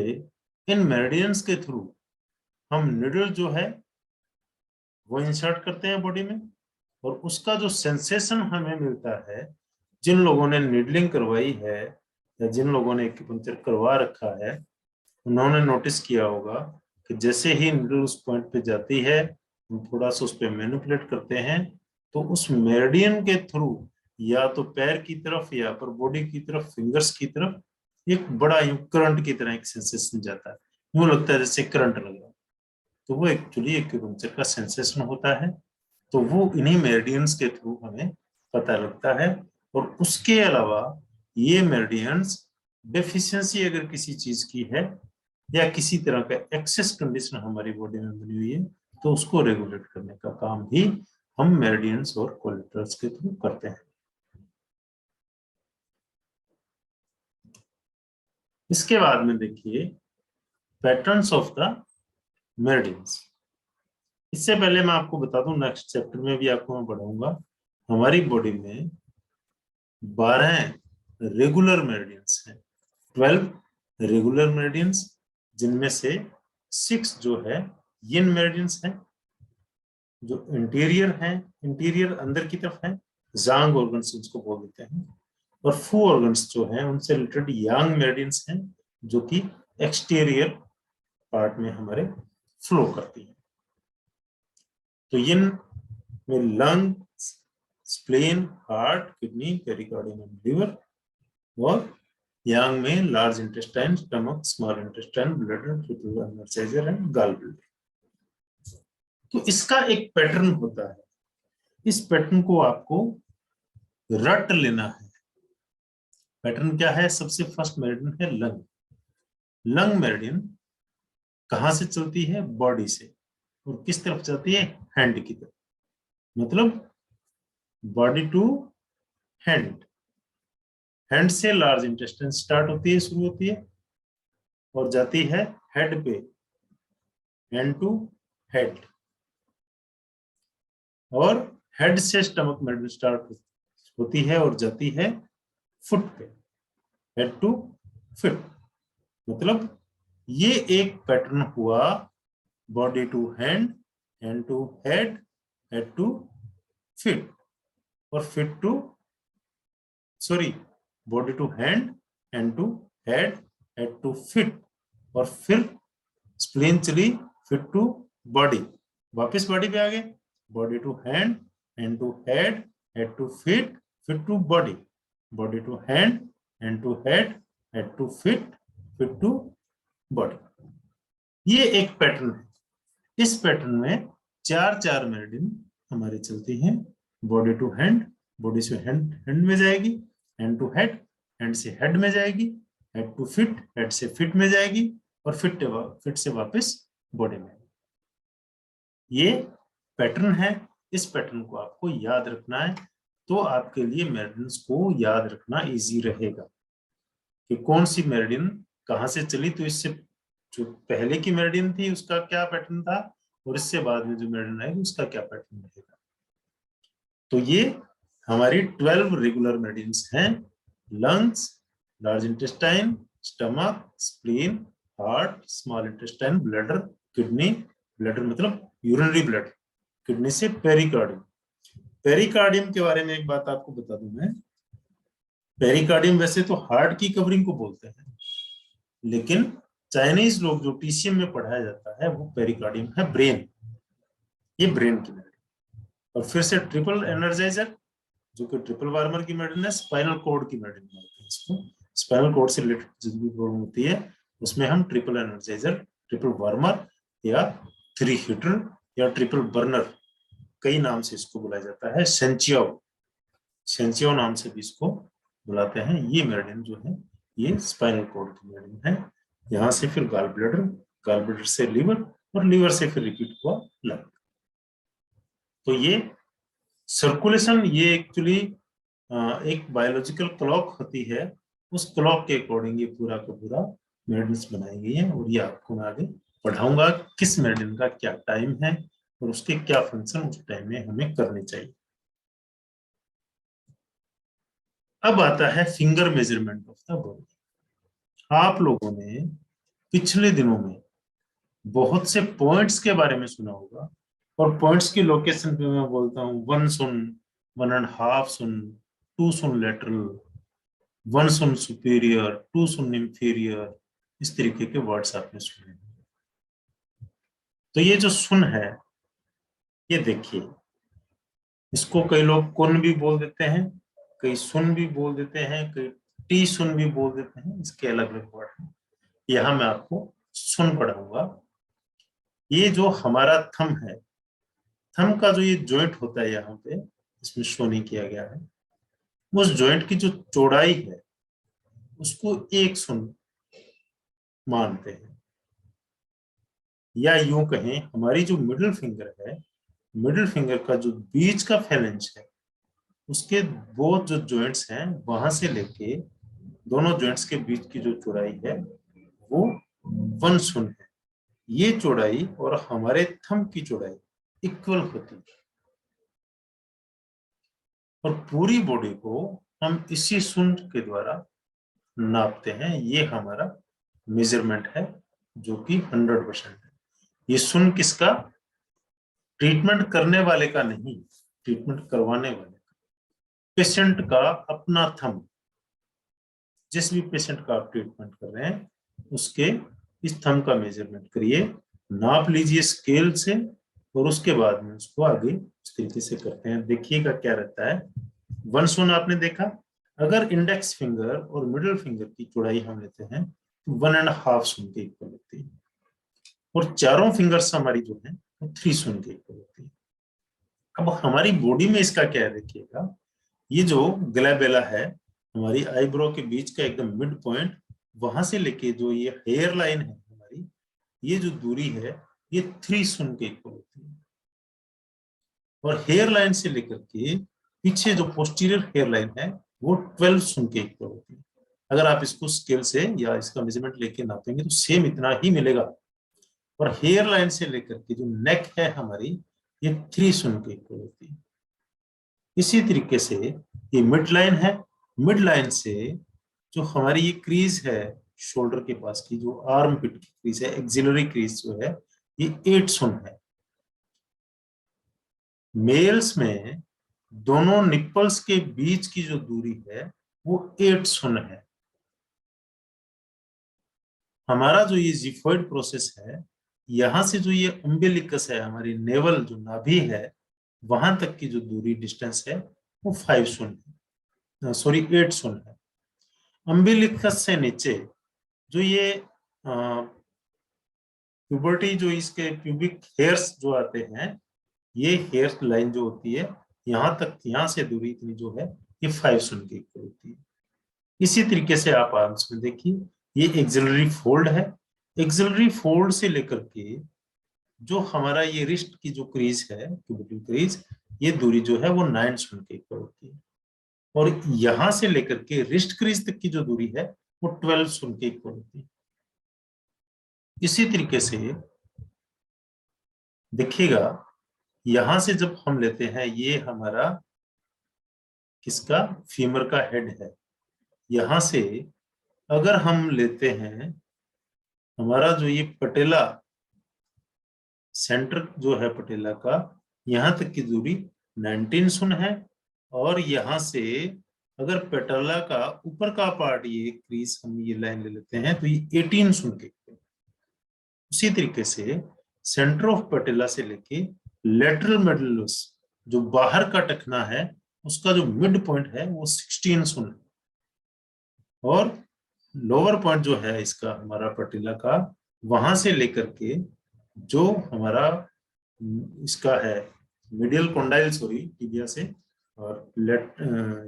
इन मेरिडियंस के थ्रू हम निडल जो है वो इंसर्ट करते हैं बॉडी में, और उसका जो सेंसेशन हमें मिलता है, जिन लोगों ने नीडलिंग करवाई है या जिन लोगों ने एक्यूपंक्चर करवा रखा है, उन्होंने नोटिस किया होगा कि जैसे ही नीडल उस पॉइंट पे जाती है, हम थोड़ा सा उस पर मैनिपुलेट करते हैं, तो उस मेरिडियन के थ्रू या तो पैर की तरफ या पर बॉडी की तरफ, फिंगर्स की तरफ एक बड़ा यूं करंट की तरह एक सेंसेशन जाता है, यूं लगता है जैसे करंट लग रहा है। तो वो एक्चुअली एक्यूपंक्चर का सेंसेशन होता है। तो वो इन्हीं मेरिडियंस के थ्रू हमें पता लगता है। और उसके अलावा ये मेरिडियंस, डेफिशिएंसी अगर किसी चीज की है या किसी तरह का एक्सेस कंडीशन हमारी बॉडी में बनी हुई है, तो उसको रेगुलेट करने का काम भी हम मेरिडियंस और कोलेटरल्स के थ्रू करते हैं। इसके बाद में देखिए पैटर्न्स ऑफ द मेरिडियंस। इससे पहले मैं आपको बता दूं, नेक्स्ट चैप्टर में भी आपको मैं पढ़ाऊंगा, हमारी बॉडी में 12 रेगुलर मेरिडियंस हैं, 12 रेगुलर मेरिडियंस, जिनमें से 6 जो है यिन मेरिडियंस हैं, जो इंटीरियर हैं, इंटीरियर अंदर की तरफ है, जांग ऑर्गन्स जिसको बोलते हैं, और फू ऑर्गन्स जो हैं उनसे रिलेटेड यांग मेरिडियंस हैं, जो कि एक्सटीरियर पार्ट में हमारे फ्लो करती है। तो यिन में lung, spleen, heart, kidney, pericardium and liver, और यांग में large intestine, stomach, small intestine, bladder, tubular इंसर्जर एंड गॉल ब्लैडर। तो इसका एक पैटर्न होता है, इस पैटर्न को आपको रट लेना है। पैटर्न क्या है? सबसे फर्स्ट मेरिडियन है लंग। लंग मेरिडियन कहां से चलती है? बॉडी से। और किस तरफ जाती है? हैंड की तरफ। मतलब बॉडी टू हैंड, हैंड से लार्ज इंटेस्टाइन स्टार्ट होती है, शुरू होती है, और जाती है हेड पे, हैंड टू हेड, और हेड से स्टमक मेरिडियन स्टार्ट होती है और जाती है फुट पे, हेड टू फुट। मतलब ये एक पैटर्न हुआ, body to hand, hand to head, head to feet, और feet to sorry body to hand, hand to head, head to feet, और फिर स्प्लीन चली फिट टू बॉडी, वापस बॉडी पे आ गए, body to hand, hand to head, head to feet, feet to body, body to hand, hand to head, head to feet, feet to body. ये एक पैटर्न है। इस पैटर्न में चार चार मेरिडियन हमारी चलती हैं। बॉडी टू हैंड, बॉडी से हैंड, हैंड में जाएगी, हैंड टू हेड, हैंड से हेड में जाएगी, हेड टू फिट, हेड से फिट में जाएगी, और फिट से वापस बॉडी में। ये पैटर्न है। इस पैटर्न को आपको याद रखना है, तो आपके लिए मेरिडियंस को याद रखना इजी रहेगा कि कौन सी मेरिडियन कहां से चली। तो इससे जो पहले की मेरिडियन थी उसका क्या पैटर्न था, और इससे बाद में जो मेरिडियन आएगी उसका क्या पैटर्न रहेगा। तो ये हमारी 12 रेगुलर मेरिडियंस हैं। Lungs, large intestine, stomach, spleen, heart, small intestine, bladder, kidney, bladder मतलब यूरिनरी ब्लड, किडनी से पेरिकार्डियम। पेरिकार्डियम के बारे में एक बात आपको बता दूं मैं, पेरिकार्डियम वैसे तो हार्ट की कवरिंग को बोलते हैं, लेकिन चाइनीज लोग जो टीसीएम में पढ़ाया जाता है वो पेरिकार्डियम है ब्रेन, ये ब्रेन की मेडिसिन। और फिर से ट्रिपल एनर्जाइजर जो कि ट्रिपल वार्मर की मेडिसिन है, स्पाइनल कॉर्ड की मेडिसिन बोलते हैं इसको। स्पाइनल कॉर्ड से रिलेटेड जो भी प्रॉब्लम होती है उसमें हम ट्रिपल एनर्जाइजर, ट्रिपल वार्मर या 3 हीटर या ट्रिपल बर्नर, कई नाम से इसको बुलाया जाता है। सेंचियो नाम से भी इसको बुलाते हैं। ये मेरिडियन जो है ये स्पाइनल कॉर्ड की मेरिडियन है। यहाँ से फिर गॉल ब्लैडर से लिवर, और लिवर से फिर रिपीट हुआ लंग। तो ये सर्कुलेशन, ये एक्चुअली एक बायोलॉजिकल क्लॉक होती है, उस क्लॉक के अकॉर्डिंग ये पूरा का पूरा मेरिडियंस बनाई गई है। और ये आपको मैं आगे पढ़ाऊंगा किस मेरिडियन का क्या टाइम है और उसके क्या फंक्शन उस टाइम में हमें करने चाहिए। अब आता है finger measurement of the body. आप लोगों ने पिछले दिनों में बहुत से पॉइंट्स के बारे में सुना होगा, और पॉइंट्स की लोकेशन पे मैं बोलता हूँ 1 सुन, 1.5 सुन, 2 सुन लेटरल, 1 सुन सुपीरियर, 2 सुन इंफीरियर, इस तरीके के वर्ड्स आपने सुने। तो ये जो सुन है, ये देखिए, इसको कई लोग कुन भी बोल देते हैं, कई सुन भी बोल देते हैं, कई टी सुन भी बोल देते हैं, इसके अलग अलग वर्ड हैं। यहाँ मैं आपको सुन पढ़ाऊंगा। ये जो हमारा थंब है, थंब का जो ये जॉइंट होता है यहाँ पे, इसमें शो नहीं किया गया है, उस जॉइंट की जो चौड़ाई है उसको 1 सुन मानते हैं। या यूं कहें, हमारी जो मिडिल फिंगर है, मिडिल फिंगर का जो बीच का फैलेंज है, उसके वो जो जॉइंट्स हैं वहां से लेके दोनों जॉइंट्स के बीच की जो चौड़ाई है वो 1 सुन है। ये चौड़ाई और हमारे थंब की चौड़ाई इक्वल होती है, और पूरी बॉडी को हम इसी सुन के द्वारा नापते हैं। ये हमारा मेजरमेंट है जो कि 100% है। ये सुन किसका? ट्रीटमेंट करने वाले का नहीं, ट्रीटमेंट करवाने वाले का, पेशेंट का अपना थंब। जिस भी पेशेंट का आप ट्रीटमेंट कर रहे हैं उसके इस थंब का मेजरमेंट करिए, नाप लीजिए स्केल से, और उसके बाद में उसको आगे इस तरीके से करते हैं। देखिएगा क्या रहता है। 1 सुन आपने देखा, अगर इंडेक्स फिंगर और मिडिल फिंगर की चौड़ाई हम लेते हैं तो 1.5 सुन के इक्वल होती है, और चारों फिंगर्स हमारी जो है वो 3 सुन के इक्वल होती है। अब हमारी बॉडी में इसका क्या है, देखिएगा, ये जो ग्लैबेला है, हमारी आईब्रो के बीच का एकदम मिड पॉइंट, वहां से लेके जो ये हेयर लाइन है हमारी, ये जो दूरी है ये 3 सुन के इक्वल होती है। और हेयर लाइन से लेकर के पीछे जो पोस्टीरियर हेयर लाइन है वो 12 सुन के इक्वल होती है। अगर आप इसको स्केल से या इसका मेजरमेंट लेके नापेंगे तो सेम इतना ही मिलेगा। और हेयर लाइन से लेकर के जो नेक है हमारी, ये 3 सुन के इक्वल होती है। इसी तरीके से ये मिड लाइन है, मिड लाइन से जो हमारी ये क्रीज है शोल्डर के पास की, जो आर्म पिट की क्रीज है, एक्सिलरी क्रीज जो है, ये 8 सुन है। मेल्स में दोनों निप्पल्स के बीच की जो दूरी है वो 8 सुन है। हमारा जो ये जिफॉइड प्रोसेस है, यहां से जो ये अम्बिलिकस है, हमारी नेवल जो नाभि है, वहां तक की जो दूरी डिस्टेंस है वो 5 सुन है, सॉरी 8 सुन है। अम्बिलिकस से नीचे जो ये प्यूबर्टी, जो इसके प्यूबिक हेयर्स जो आते हैं, ये हेयर लाइन जो होती है, यहाँ तक, यहाँ से दूरी इतनी जो है ये 5 सुन के इक्वल होती है। इसी तरीके से आप आर्म्स में देखिए, ये एक्सिलरी फोल्ड है। एक्सिलरी फोल्ड से लेकर के जो हमारा ये रिस्ट की जो क्रीज है, क्यूबिटल क्रीज, ये दूरी जो है वो 9 सुन के इक्वल होती है। और यहां से लेकर के रिस्ट क्रीज तक की जो दूरी है वो 12 सुन के इक्वल होती है। इसी तरीके से देखिएगा, यहां से जब हम लेते हैं, ये हमारा किसका, फीमर का हेड है। यहां से अगर हम लेते हैं हमारा जो ये पटेला, सेंटर जो है पटेला का, यहां तक की दूरी 19 सुन है। और यहां से अगर पटेला का ऊपर का पार्ट, ये क्रीज हम ये लाइन ले लेते हैं, तो ये 18 सुन के। उसी तरीके से सेंटर ऑफ पटेला से लेके लेटरल मेडुलस, जो बाहर का टखना है, उसका जो मिड पॉइंट है वो 16 सुन है। और लोअर पॉइंट जो है इसका, हमारा पटेला का, वहां से लेकर के जो हमारा इसका है मीडियल कॉन्डाइल, सॉरी टिबिया से, और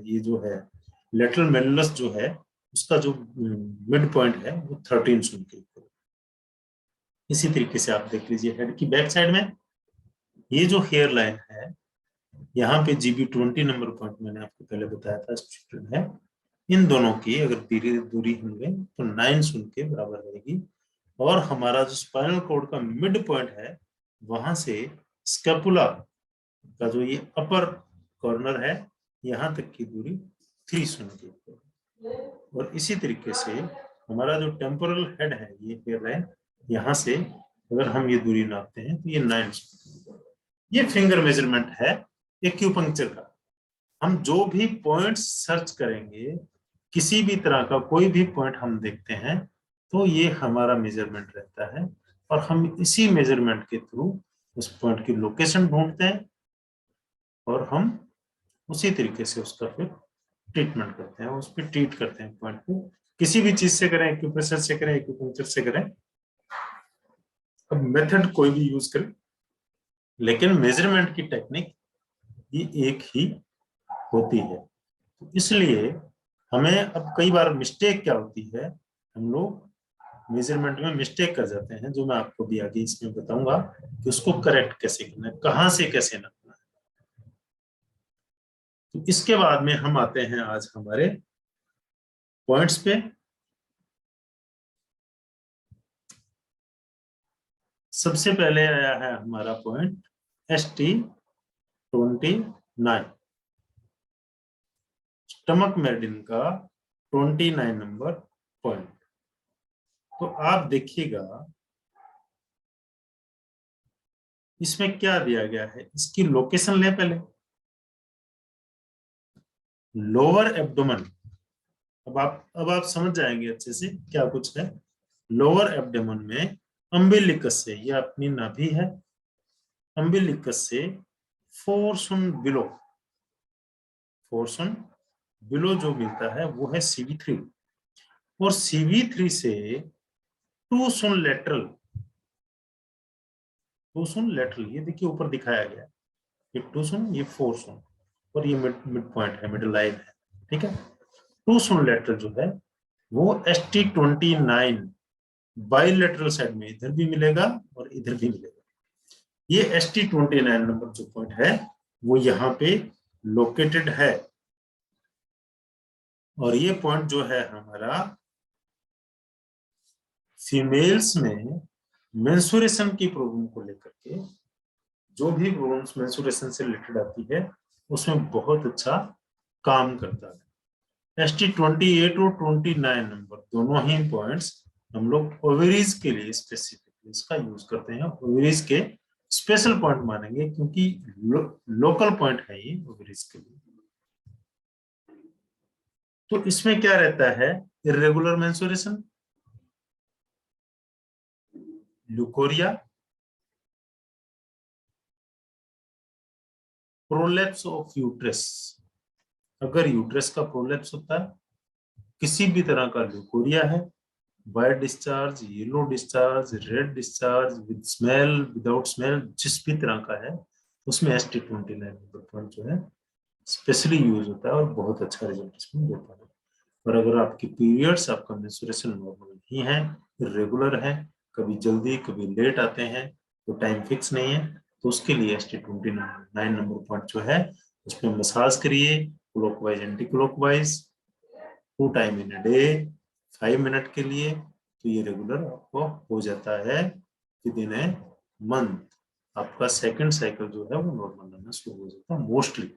ये जो है लेटरल मेडुलस जो है, उसका जो मिड पॉइंट है वो 13 सुन के। इसी तरीके से आप देख लीजिए हेड की बैक साइड में, ये जो हेयर लाइन है, यहाँ पे GB20 नंबर पॉइंट मैंने आपको पहले बताया था स्टूडेंट है, इन दोनों की अगर दूरी होंगे तो 9 सुन के बराबर रहेगी। और हमारा जो स्पाइनल कॉर्ड का मिड पॉइंट है, वहां से स्कैपुला का जो ये अपर कॉर्नर है, यहाँ तक की दूरी 3 सुन के। और इसी तरीके से हमारा जो टेम्पोरल हेड है, ये हेयर लाइन, यहाँ से अगर हम ये दूरी नापते हैं तो ये 9 सुन। ये फिंगर मेजरमेंट है एक्यूपंक्चर का। हम जो भी पॉइंट्स सर्च करेंगे, किसी भी तरह का कोई भी पॉइंट हम देखते हैं, तो ये हमारा मेजरमेंट रहता है। और हम इसी मेजरमेंट के थ्रू उस पॉइंट की लोकेशन ढूंढते हैं, और हम उसी तरीके से उसका फिर ट्रीटमेंट करते हैं, उस पर ट्रीट करते हैं पॉइंट को। किसी भी चीज से करें, एक्यूप्रेशर से करें, एक्यूपंक्चर से करें, अब मेथड कोई भी यूज करें, लेकिन मेजरमेंट की टेक्निक ये एक ही होती है। तो इसलिए हमें अब कई बार मिस्टेक क्या होती है, हम लोग मेजरमेंट में मिस्टेक कर जाते हैं, जो मैं आपको भी आगे इसमें बताऊंगा कि उसको करेक्ट कैसे करना है, कहां से कैसे नापना है। तो इसके बाद में हम आते हैं आज हमारे पॉइंट्स पे। सबसे पहले आया है हमारा पॉइंट ST29, स्टमक मेरिडियन का 29 नंबर पॉइंट। तो आप देखिएगा इसमें क्या दिया गया है, इसकी लोकेशन ले पहले। लोअर एब्डोमेन, अब आप समझ जाएंगे अच्छे से क्या कुछ है। लोअर एब्डोमेन में अम्बिलिकस से, ये अपनी नाभि है, अम्बिलिकस से 4 सुन बिलो, 4 सुन बिलो जो मिलता है वो है CV3। और CV3 से 2 सुन लेटरल, 2 सुन लेटरल, ये देखिए ऊपर दिखाया गया है, ये 2 सुन, ये 4 सुन, और ये मिड पॉइंट है, मिडिल लाइन है, ठीक है। 2 सुन लेटरल जो है वो ST29 बाइलेटरल साइड में इधर भी मिलेगा और इधर भी मिलेगा। ये ST29 नंबर जो पॉइंट है वो यहाँ पे लोकेटेड है। और ये पॉइंट जो है हमारा फीमेल्स में मेंस्ट्रुएशन की प्रॉब्लम को लेकर के, जो भी प्रॉब्लम्स मेंस्ट्रुएशन से रिलेटेड आती है, उसमें बहुत अच्छा काम करता है। ST28 और 29 नंबर दोनों ही पॉइंट्स हम लोग ओवेरीज के लिए स्पेसिफिकली इसका यूज करते हैं। ओवेरीज के स्पेशल पॉइंट मानेंगे क्योंकि लोकल पॉइंट है ये ओवरीज के लिए। तो इसमें क्या रहता है, irregular menstruation, leucorrhoea, prolapse of uterus. अगर यूट्रस का प्रोलैप्स होता है, किसी भी तरह का ल्यूकोरिया है, white discharge, yellow discharge, red discharge, with smell, without smell, जिस भी तरह का है, उसमें ST29 नंबर पॉइंट जो है स्पेशली यूज होता है और बहुत अच्छा रिजल्ट इसमें देता है। और अगर आपकी पीरियड्स, आपका मेंस्ट्रुएशन नॉर्मल नहीं है, इरेगुलर है, कभी जल्दी कभी लेट आते हैं, तो टाइम फिक्स नहीं है, तो उसके लिए ST29 नंबर पॉइंट जो है उसमें मसाज करिए, clockwise anti clockwise, 2 time in a day, 5 minute के लिए। तो ये रेगुलर आपको हो जाता है विद इन ए मंथ। आपका सेकंड साइकिल जो है वो नॉर्मल आना शुरू हो जाता है मोस्टली,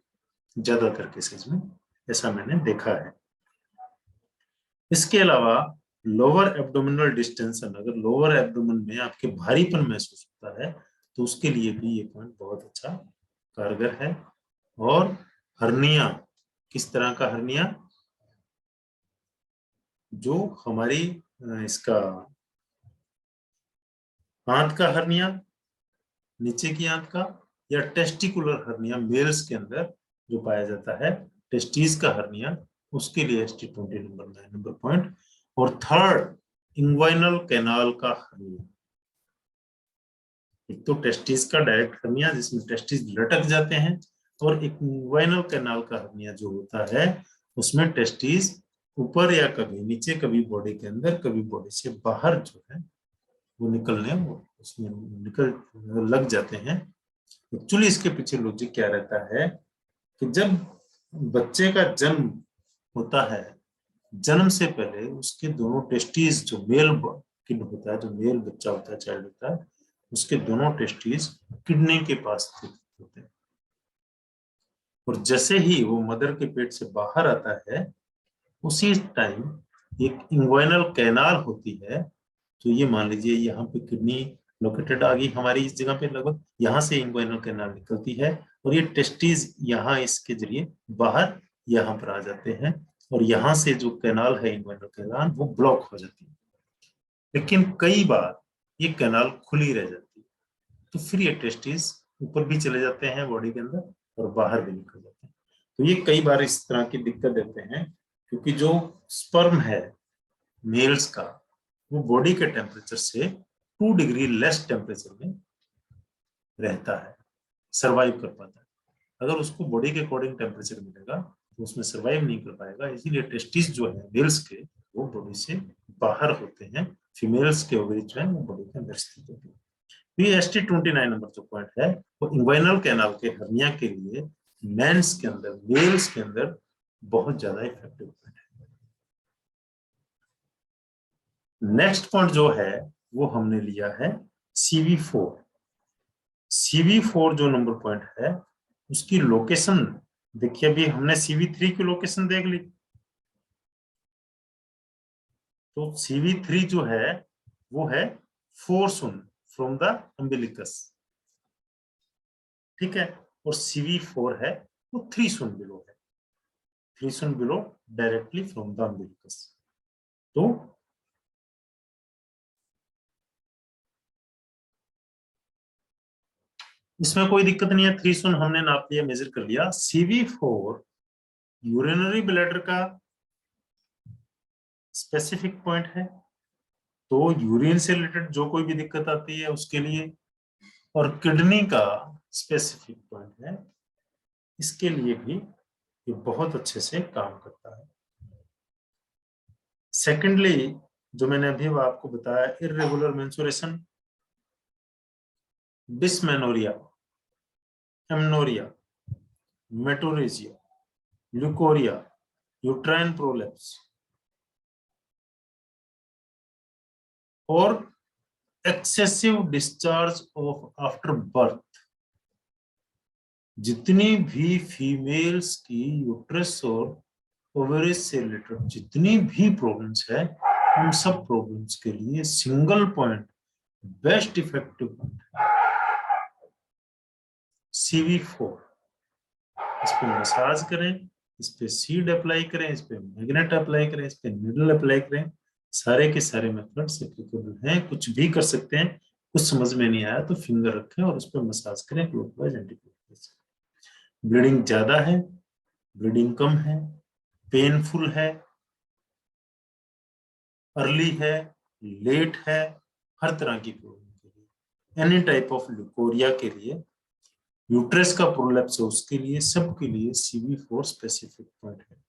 ज्यादातर केसेस में ऐसा मैंने देखा है। इसके अलावा लोअर एब्डोमिनल डिस्टेंशन, अगर लोअर एब्डोमेन में आपके भारीपन महसूस होता है तो उसके लिए भी ये पॉइंट बहुत अच्छा कारगर है। और हर्निया, किस तरह का हर्निया, जो हमारी इसका आंत का हर्निया, नीचे की आंत का, या टेस्टिकुलर हर्निया मेल्स के अंदर जो पाया जाता है, टेस्टिस का हर्निया, उसके लिए ST29 नंबर पॉइंट। और थर्ड, इंग्वाइनल कैनाल का हर्निया। एक तो टेस्टिस का डायरेक्ट हर्निया जिसमें टेस्टिस लटक जाते हैं, और एक इंग्वाइनल कैनाल का हर्निया जो होता है उसमें टेस्टिस ऊपर या कभी नीचे, कभी बॉडी के अंदर, कभी बॉडी से बाहर जो है वो निकलने, वो उसमें निकल लग जाते हैं। एक्चुअली इसके पीछे लॉजिक क्या रहता है कि जब बच्चे का जन्म होता है, जन्म से पहले उसके दोनों टेस्टिस, जो मेल किड होता है, जो मेल बच्चा होता है, चाइल्ड होता है, उसके दोनों टेस्टिस किडनी के पास स्थित होते हैं। और जैसे ही वो मदर के पेट से बाहर आता है, उसी टाइम एक इंग्वाइनल कैनाल होती है। तो ये मान लीजिए यहाँ पे किडनी लोकेटेड आ गई हमारी इस जगह पे, लगभग यहाँ से इंग्वाइनल कैनाल निकलती है, और ये टेस्टिस यहाँ इसके जरिए बाहर यहाँ पर आ जाते हैं, और यहाँ से जो कैनाल है इंग्वाइनल कैनाल वो ब्लॉक हो जाती है। लेकिन कई बार ये कैनाल खुली रह जाती है, तो फिर ये टेस्टिस ऊपर भी चले जाते हैं बॉडी के अंदर और बाहर भी निकल जाते हैं। तो ये कई बार इस तरह की दिक्कत देते हैं, क्योंकि जो स्पर्म है मेल्स का, वो बॉडी के टेम्परेचर से 2 डिग्री लेस टेम्परेचर में रहता है, सरवाइव कर पाता है। अगर उसको बॉडी के अकॉर्डिंग टेम्परेचर मिलेगा तो उसमें सरवाइव नहीं कर पाएगा। इसीलिए टेस्टिस जो है मेल्स के, वो बॉडी से बाहर होते हैं, फीमेल्स के ओवरी जो है वो बॉडी के अंदर स्थित होते हैं। ये ST29 नंबर जो पॉइंट है वो इन्वाइनल कैनाल के हर्निया के लिए मेंस के अंदर, मेल्स के अंदर बहुत ज्यादा इफेक्टिव पॉइंट है। नेक्स्ट पॉइंट जो है वो हमने लिया है CV4। CV4 जो नंबर पॉइंट है उसकी लोकेशन देखिए, अभी हमने CV3 की लोकेशन देख ली, तो CV3 जो है वो है 4 सुन फ्रॉम द अम्बिलिकस, ठीक है। और CV4 है वो 3 सुन बिलो है, 3 cun below directly from the umbilicus. तो इसमें कोई दिक्कत नहीं है, 3 सुन हमने नाप लिया, मेजर कर लिया। CV4 यूरिनरी ब्लैडर का स्पेसिफिक पॉइंट है, तो यूरिन से रिलेटेड जो कोई भी दिक्कत आती है उसके लिए, और किडनी का स्पेसिफिक पॉइंट है, इसके लिए भी ये बहुत अच्छे से काम करता है। सेकेंडली, जो मैंने अभी आपको बताया, irregular menstruation, dysmenorrhoea, amenorrhoea, metrorrhagia, leucorrhoea, uterine prolapse और excessive discharge of after birth. जितनी भी फीमेल्स की यूट्रस और ओवरीज से रिलेटेड जितनी भी प्रॉब्लम्स है, उन सब प्रॉब्लम्स के लिए single point best effective point है। CV4, इस पे मसाज करें, इस पे सीड अप्लाई करें, इस पे मैग्नेट अप्लाई करें, इस पे नीडल अप्लाई करें, सारे के सारे मेथड्स एप्लीकेबल हैं, कुछ भी कर सकते हैं। कुछ समझ में नहीं आया तो फिंगर रखें और उस पर मसाज करें क्लॉकवाइज एंटी क्लॉकवाइज। ब्लीडिंग ज्यादा है, ब्लीडिंग कम है, पेनफुल है, अर्ली है, लेट है, हर तरह की प्रॉब्लम के लिए, एनी टाइप ऑफ ल्यूकोरिया के लिए, यूट्रस का प्रोलैप्स है उसके लिए, सबके लिए CV4 स्पेसिफिक पॉइंट है।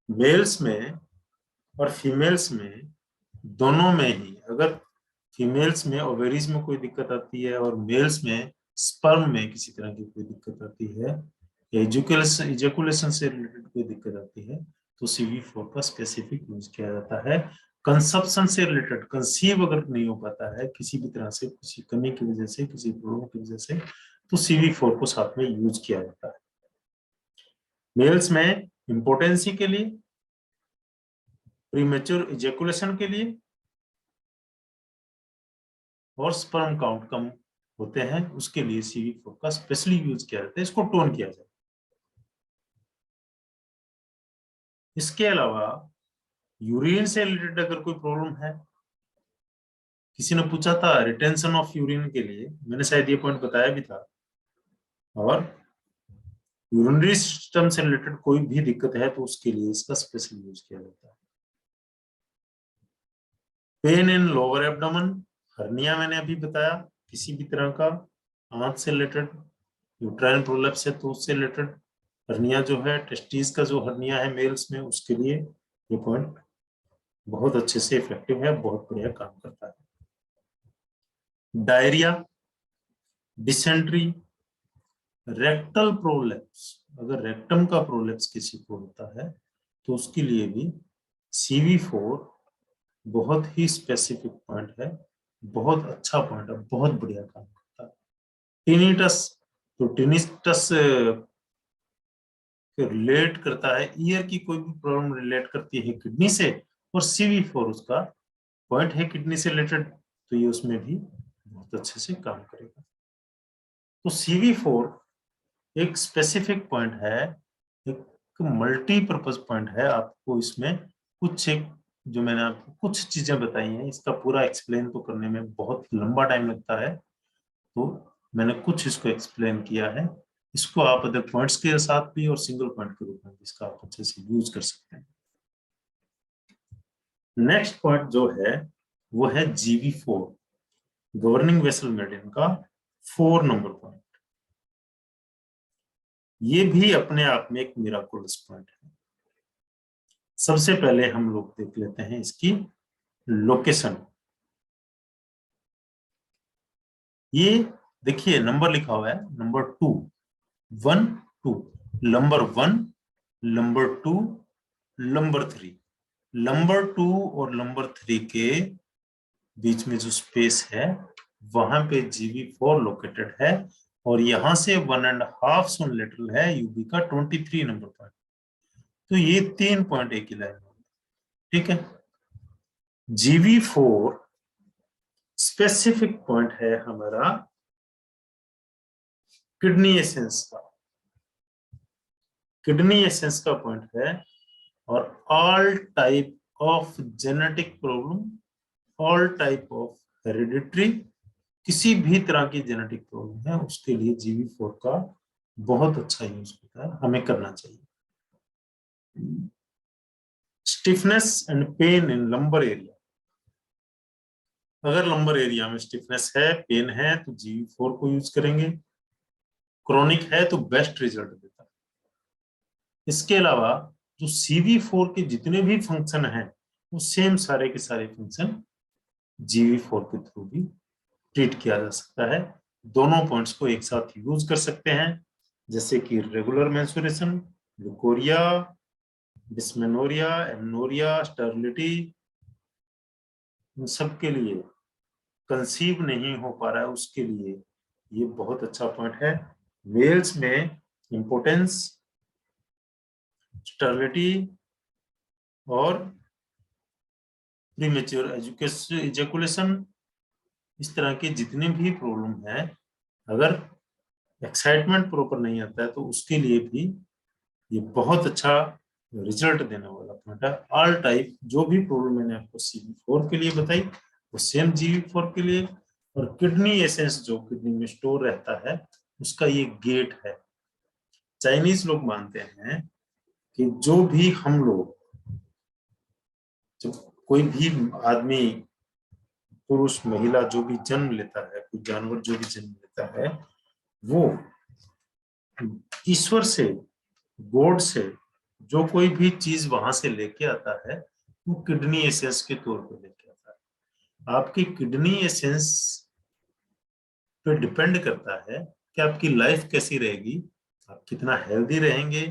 मेल्स में और फीमेल्स में दोनों में ही, अगर फीमेल्स में ओवेरीज में कोई दिक्कत आती है और मेल्स में स्पर्म में किसी तरह की कोई दिक्कत आती है, इजैकुलेशन से रिलेटेड कोई दिक्कत आती है, तो CV4 का स्पेसिफिक यूज किया जाता है। कंसप्शन से रिलेटेड, कंसीव अगर नहीं हो पाता है किसी भी तरह से, किसी कमी की वजह से, किसी प्रॉब्लम की वजह से, तो CV4 को साथ में यूज किया जाता है। मेल्स में इंपोर्टेंसी के लिए, प्रीमेच्योर इजैकुलेशन के लिए, और स्पर्म काउंट कम होते हैं उसके लिए CV4 का स्पेशली यूज किया जाता है, इसको टोन किया जाता है। इसके अलावा यूरिन से रिलेटेड अगर कोई प्रॉब्लम है, किसी ने पूछा था रिटेंशन ऑफ यूरिन के लिए, मैंने शायद ये पॉइंट बताया भी था, और यूरिनरी सिस्टम से रिलेटेड कोई भी दिक्कत है तो उसके लिए इसका स्पेशल यूज किया जाता है। Pain in lower abdomen, hernia मैंने अभी बताया, किसी भी तरह का आंत से रिलेटेड, यूट्राइन प्रोलैप्स है तो उससे रिलेटेड, हर्निया जो है टेस्टिस का जो हर्निया है मेल्स में, उसके लिए ये पॉइंट बहुत अच्छे से इफेक्टिव है, बहुत बढ़िया काम करता है। डायरिया, डिसेंट्री, रेक्टल प्रोलैप्स, अगर रेक्टम का प्रोलैप्स किसी को होता है तो उसके लिए भी CV4 बहुत ही स्पेसिफिक पॉइंट है, बहुत अच्छा पॉइंट है, बहुत बढ़िया काम करता है। टिनिटस, तो टिनिटस रिलेट करता है, ईयर की कोई भी प्रॉब्लम रिलेट करती है किडनी से, और CV4 उसका पॉइंट है किडनी से रिलेटेड, तो ये उसमें भी बहुत अच्छे से काम करेगा। तो CV4 एक स्पेसिफिक पॉइंट है, एक मल्टीपर्पज पॉइंट है। आपको इसमें कुछ एक, जो मैंने आपको कुछ चीजें बताई हैं, इसका पूरा एक्सप्लेन तो करने में बहुत लंबा टाइम लगता है, तो मैंने कुछ इसको एक्सप्लेन किया है। इसको आप अदर पॉइंट्स के साथ भी और सिंगल पॉइंट के रूप में इसका आप अच्छे से यूज कर सकते हैं। नेक्स्ट पॉइंट जो है वो है GV4, गवर्निंग वेसल मेडियन का 4 नंबर पॉइंट। ये भी अपने आप में एक मिराकुलस पॉइंट है। सबसे पहले हम लोग देख लेते हैं इसकी लोकेशन। ये देखिए नंबर लिखा हुआ है, number 2, 1 2, number 1, number 2, number 3। Number 2 और नंबर 3 के बीच में जो स्पेस है वहां पे GV4 लोकेटेड है, और यहां से 1.5 सुन लेटरल है यूबी का 23 नंबर पॉइंट। तो ये 3 पॉइंट एक ही लाइन में, ठीक है। GV4 स्पेसिफिक पॉइंट है हमारा किडनी एसेंस का, किडनी एसेंस का पॉइंट है, और all type of genetic problem, all type of hereditary, किसी भी तरह की जेनेटिक प्रॉब्लम है उसके लिए GV4 का बहुत अच्छा यूज होता है, हमें करना चाहिए। Stiffness and pain in lumbar area, अगर लंबर एरिया में स्टिफनेस है, पेन है, तो GV4 को यूज करेंगे। क्रोनिक है तो बेस्ट रिजल्ट देता है। इसके अलावा जो CV4 के जितने भी फंक्शन हैं वो सेम सारे के सारे फंक्शन GV4 के थ्रू भी ट्रीट किया जा सकता है। दोनों पॉइंट्स को एक साथ यूज कर सकते हैं, जैसे कि regular menstruation, leucorrhoea, dysmenorrhoea, amenorrhoea, sterility, इन सब के लिए, कंसीव नहीं हो पा रहा है उसके लिए ये बहुत अच्छा पॉइंट है। मेल्स में इंपोर्टेंस, स्टेरिलिटी और प्रीमेच्योर इजैकुलेशन, इस तरह के जितने भी प्रॉब्लम है, अगर एक्साइटमेंट प्रॉपर नहीं आता है, तो उसके लिए भी ये बहुत अच्छा रिजल्ट देने वाला पॉइंट है। ऑल टाइप जो भी प्रॉब्लम मैंने आपको CV4 के लिए बताई वो सेम GB4 के लिए। और किडनी एसेंस जो किडनी में स्टोर रहता है उसका ये गेट है। चाइनीज लोग मानते हैं कि जो भी हम लोग, जब कोई भी आदमी, पुरुष महिला जो भी जन्म लेता है, कोई जानवर जो भी जन्म लेता है, वो ईश्वर से, गॉड से जो कोई भी चीज वहां से लेके आता है वो किडनी एसेंस के तौर पर लेके आता है। आपकी किडनी एसेंस पे डिपेंड करता है कि आपकी लाइफ कैसी रहेगी, आप कितना हेल्दी रहेंगे,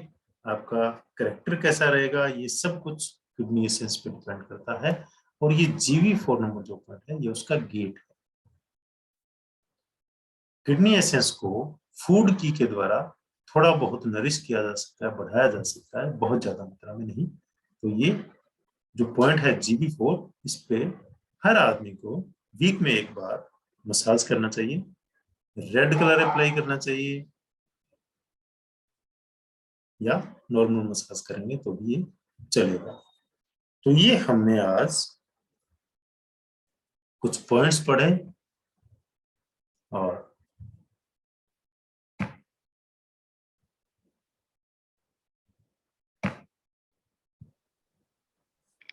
आपका करेक्टर कैसा रहेगा, ये सब कुछ किडनी एसेंस पे डिपेंड करता है। और ये GB4 नंबर जो पॉइंट है ये उसका गेट है। किडनी एसेंस को फूड की के द्वारा थोड़ा बहुत नरिश किया जा सकता है, बढ़ाया जा सकता है, बहुत ज्यादा मात्रा में नहीं। तो ये जो पॉइंट है GB4, इस पे हर आदमी को वीक में एक बार मसाज करना चाहिए, रेड कलर अप्लाई करना चाहिए, या नॉर्मल मसाज करेंगे तो भी ये चलेगा। तो ये हमने आज कुछ पॉइंट्स पढ़े और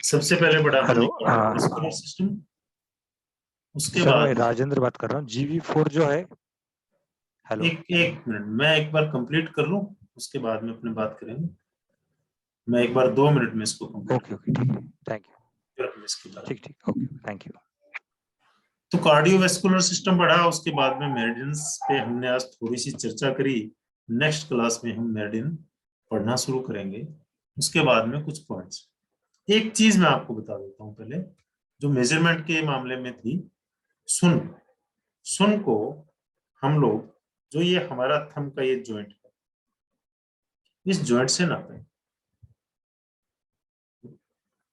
सबसे पहले पढ़ा हमने कार्डियोवैस्कुलर सिस्टम, उसके सर बाद मैं राजेंद्र बात कर रहा हूँ। GB4 जो है, हेलो, एक मिनट, मैं एक बार कंप्लीट कर लूं उसके बाद में अपने बात करेंगे। मैं एक बार 2 मिनट में इसको कंप्लीट ओके ओके, ठीक है, थैंक यू, फिर अपने इसकी बात। ठीक ठीक, ओके, थैंक यू। तो कार्डियोवैस्कुलर सिस्टम पढ़ा, उसके बाद में मेरिडियंस पे हमने आज थोड़ी सी चर्चा करी। नेक्स्ट क्लास में हम मेरिडियन पढ़ना शुरू करेंगे, उसके बाद में कुछ पॉइंट्स। एक चीज मैं आपको बता देता हूँ पहले, जो मेजरमेंट के मामले में थी, सुन सुन को हम लोग, जो ये हमारा थंब का ये जॉइंट है, इस जॉइंट से नापें।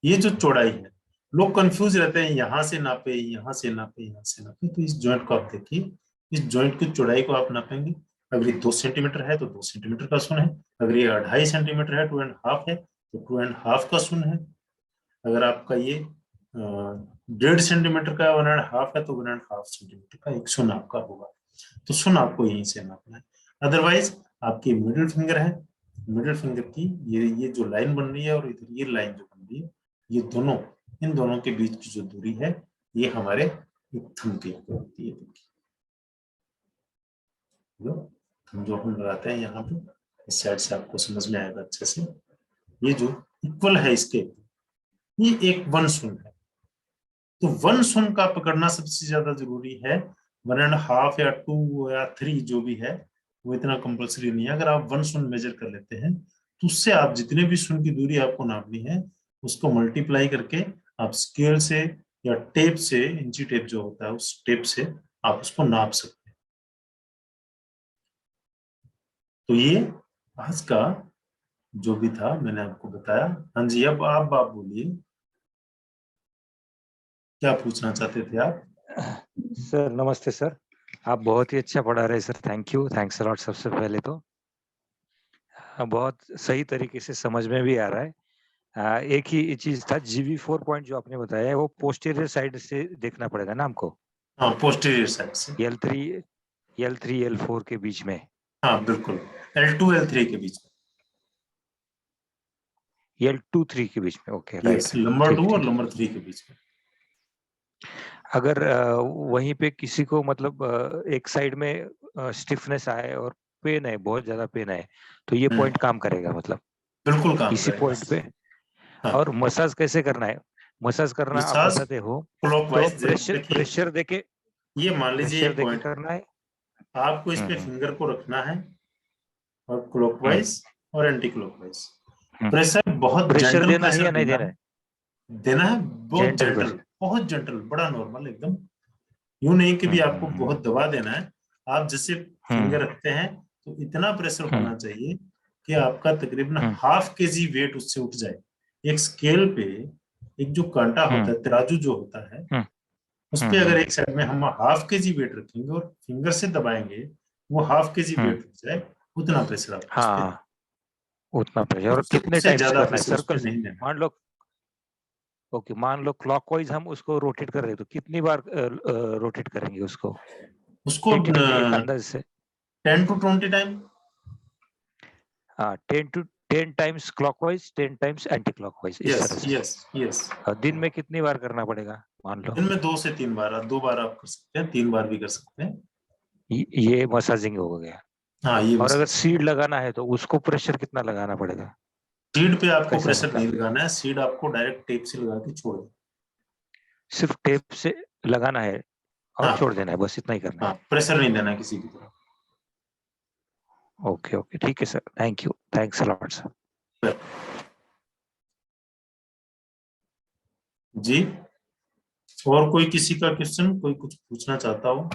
ये जो चौड़ाई है, लोग कंफ्यूज रहते हैं, यहां से नापे, यहां से नापे, यहां से नापे। तो इस जॉइंट को आप देखिए, इस जॉइंट की चौड़ाई को आप नापेंगे। अगर ये 2 सेंटीमीटर है तो 2 सेंटीमीटर का सुन है। अगर ये 2.5 सेंटीमीटर है, 2.5 है, तो 2.5 का सुन है। अगर आपका ये 1.5 सेंटीमीटर का 1.5 है, तो 1.5 सेंटीमीटर का एक सुन आपका होगा। तो सुन आपको यहीं से नापना है। अदरवाइज आपकी मिडिल फिंगर है, मिडिल फिंगर की ये जो लाइन बन रही है और इधर ये लाइन जो बन रही है, ये दोनों, इन दोनों के बीच की जो दूरी है, ये हमारे थंब की होती है। थंब जो हम लगाते हैं यहाँ पे, इस साइड से आपको समझ में आएगा अच्छे से। ये जो इक्वल है इसके, ये एक वन सुन है। तो वन सुन का पकड़ना सबसे ज्यादा जरूरी है। 1.5 या 2 या 3 जो भी है, वो इतना कंपल्सरी नहीं है। अगर आप वन सुन मेजर कर लेते हैं, तो उससे आप जितने भी सुन की दूरी आपको नापनी है, उसको मल्टीप्लाई करके आप स्केल से या टेप से, इंची टेप जो होता है उस टेप से आप उसको नाप सकते हैं। तो ये आज का जो भी था मैंने आपको बताया। हाँ जी, अब आप बोलिए, क्या पूछना चाहते थे आप? सर नमस्ते सर, आप बहुत ही अच्छा पढ़ा रहे sir, thank you, thanks a lot. सबसे पहले तो बहुत सही तरीके से समझ में भी आ रहा है। एक ही चीज था, GB4 पॉइंट जो आपने बताया है वो पोस्टीरियर साइड से देखना पड़ेगा ना हमको, हाँ, पोस्टीरियर साइड से। L3 L4 के बीच में। हाँ बिल्कुल, L2 L3 के बीच में। L2 3 के बीच में, ओके, यस, राइट, नंबर ठीक 2 और ठीक। नंबर 3 के बीच में। अगर वहीं पे किसी को मतलब एक साइड में स्टिफनेस आए और पेन है, बहुत ज्यादा पेन है, तो ये पॉइंट काम करेगा मतलब बिल्कुल काम इसी करेगा। पॉइंट पे। हाँ, और मसाज कैसे करना है, मसाज करना आप मसाज बताते हो तो क्लॉकवाइज प्रेशर देखिए, प्रेशर देके ये मान लीजिए ये प्रेशर देके पॉइंट है, करना है। आपको इस पे हम्म फिंगर को रखना है, और हम्म क्लॉकवाइज और एंटी क्लॉकवाइज। हम्म। प्रेशर बहुत प्रेशर जेंटल देना है प्रेशर या नहीं देना देना है। है? देना है बहुत जेंटल जेंटल, प्रेशर। बहुत जेंटल, बड़ा नॉर्मल एकदम। यूं नहीं कि भी आपको हम्म बहुत दबा देना है। आप जैसे हम्म फिंगर रखते हैं, तो इतना प्रेशर हम्म होना चाहिए कि आपका तकरीबन हम्म 0.5 kg वेट उससे उठ जाए। एक स्केल पे, एक जो कांटा होता हम्म है, तराजू जो होता है, हम्म उस पे हम्म अगर हम्म एक साइड में हम 0.5 kg वेट रखेंगे और फिंगर से दबाएंगे, वो हाफ के जी हम्म, वेट हो जाए, उतना प्रेशर आप उस पे, हाँ उतना प्रेशर। और कितने उससे टाइम से ज्यादा करना है प्रेशर उस पे सर्कल? नहीं देना। मान लो, ओके, मान लो क्लॉकवाइज हम उसको रोटेट कर रहे हैं तो कितनी बार रोटेट करेंगे उसको उसको टेंटेटिवली एक अंदाज से? 10 to 20 टाइम। हाँ, 10 times clockwise, 10 times anti clockwise, इस यस तरह से। Yes yes. और दिन में कितनी बार करना पड़ेगा मान लो? दिन में 2 से 3 बार, 2 बार आप कर सकते हैं, 3 बार भी कर सकते हैं। ये मसाजिंग हो गया। हाँ ये और अगर मसाज। सीड लगाना है तो उसको प्रेशर कितना लगाना पड़ेगा? सीड पे आपको कैसा प्रेशर रहता नहीं है? लगाना है, सीड आपको डायरेक्ट टेप से लगा के छोड़ देना। सिर्फ टेप से लगाना है और हाँ छोड़ देना है, बस इतना ही करना हाँ, है? प्रेशर नहीं देना है किसी की तरफ। ओके ओके, ठीक है sir, thank you, thanks a lot sir. जी, और कोई किसी का क्वेश्चन, कोई कुछ पूछना चाहता हो?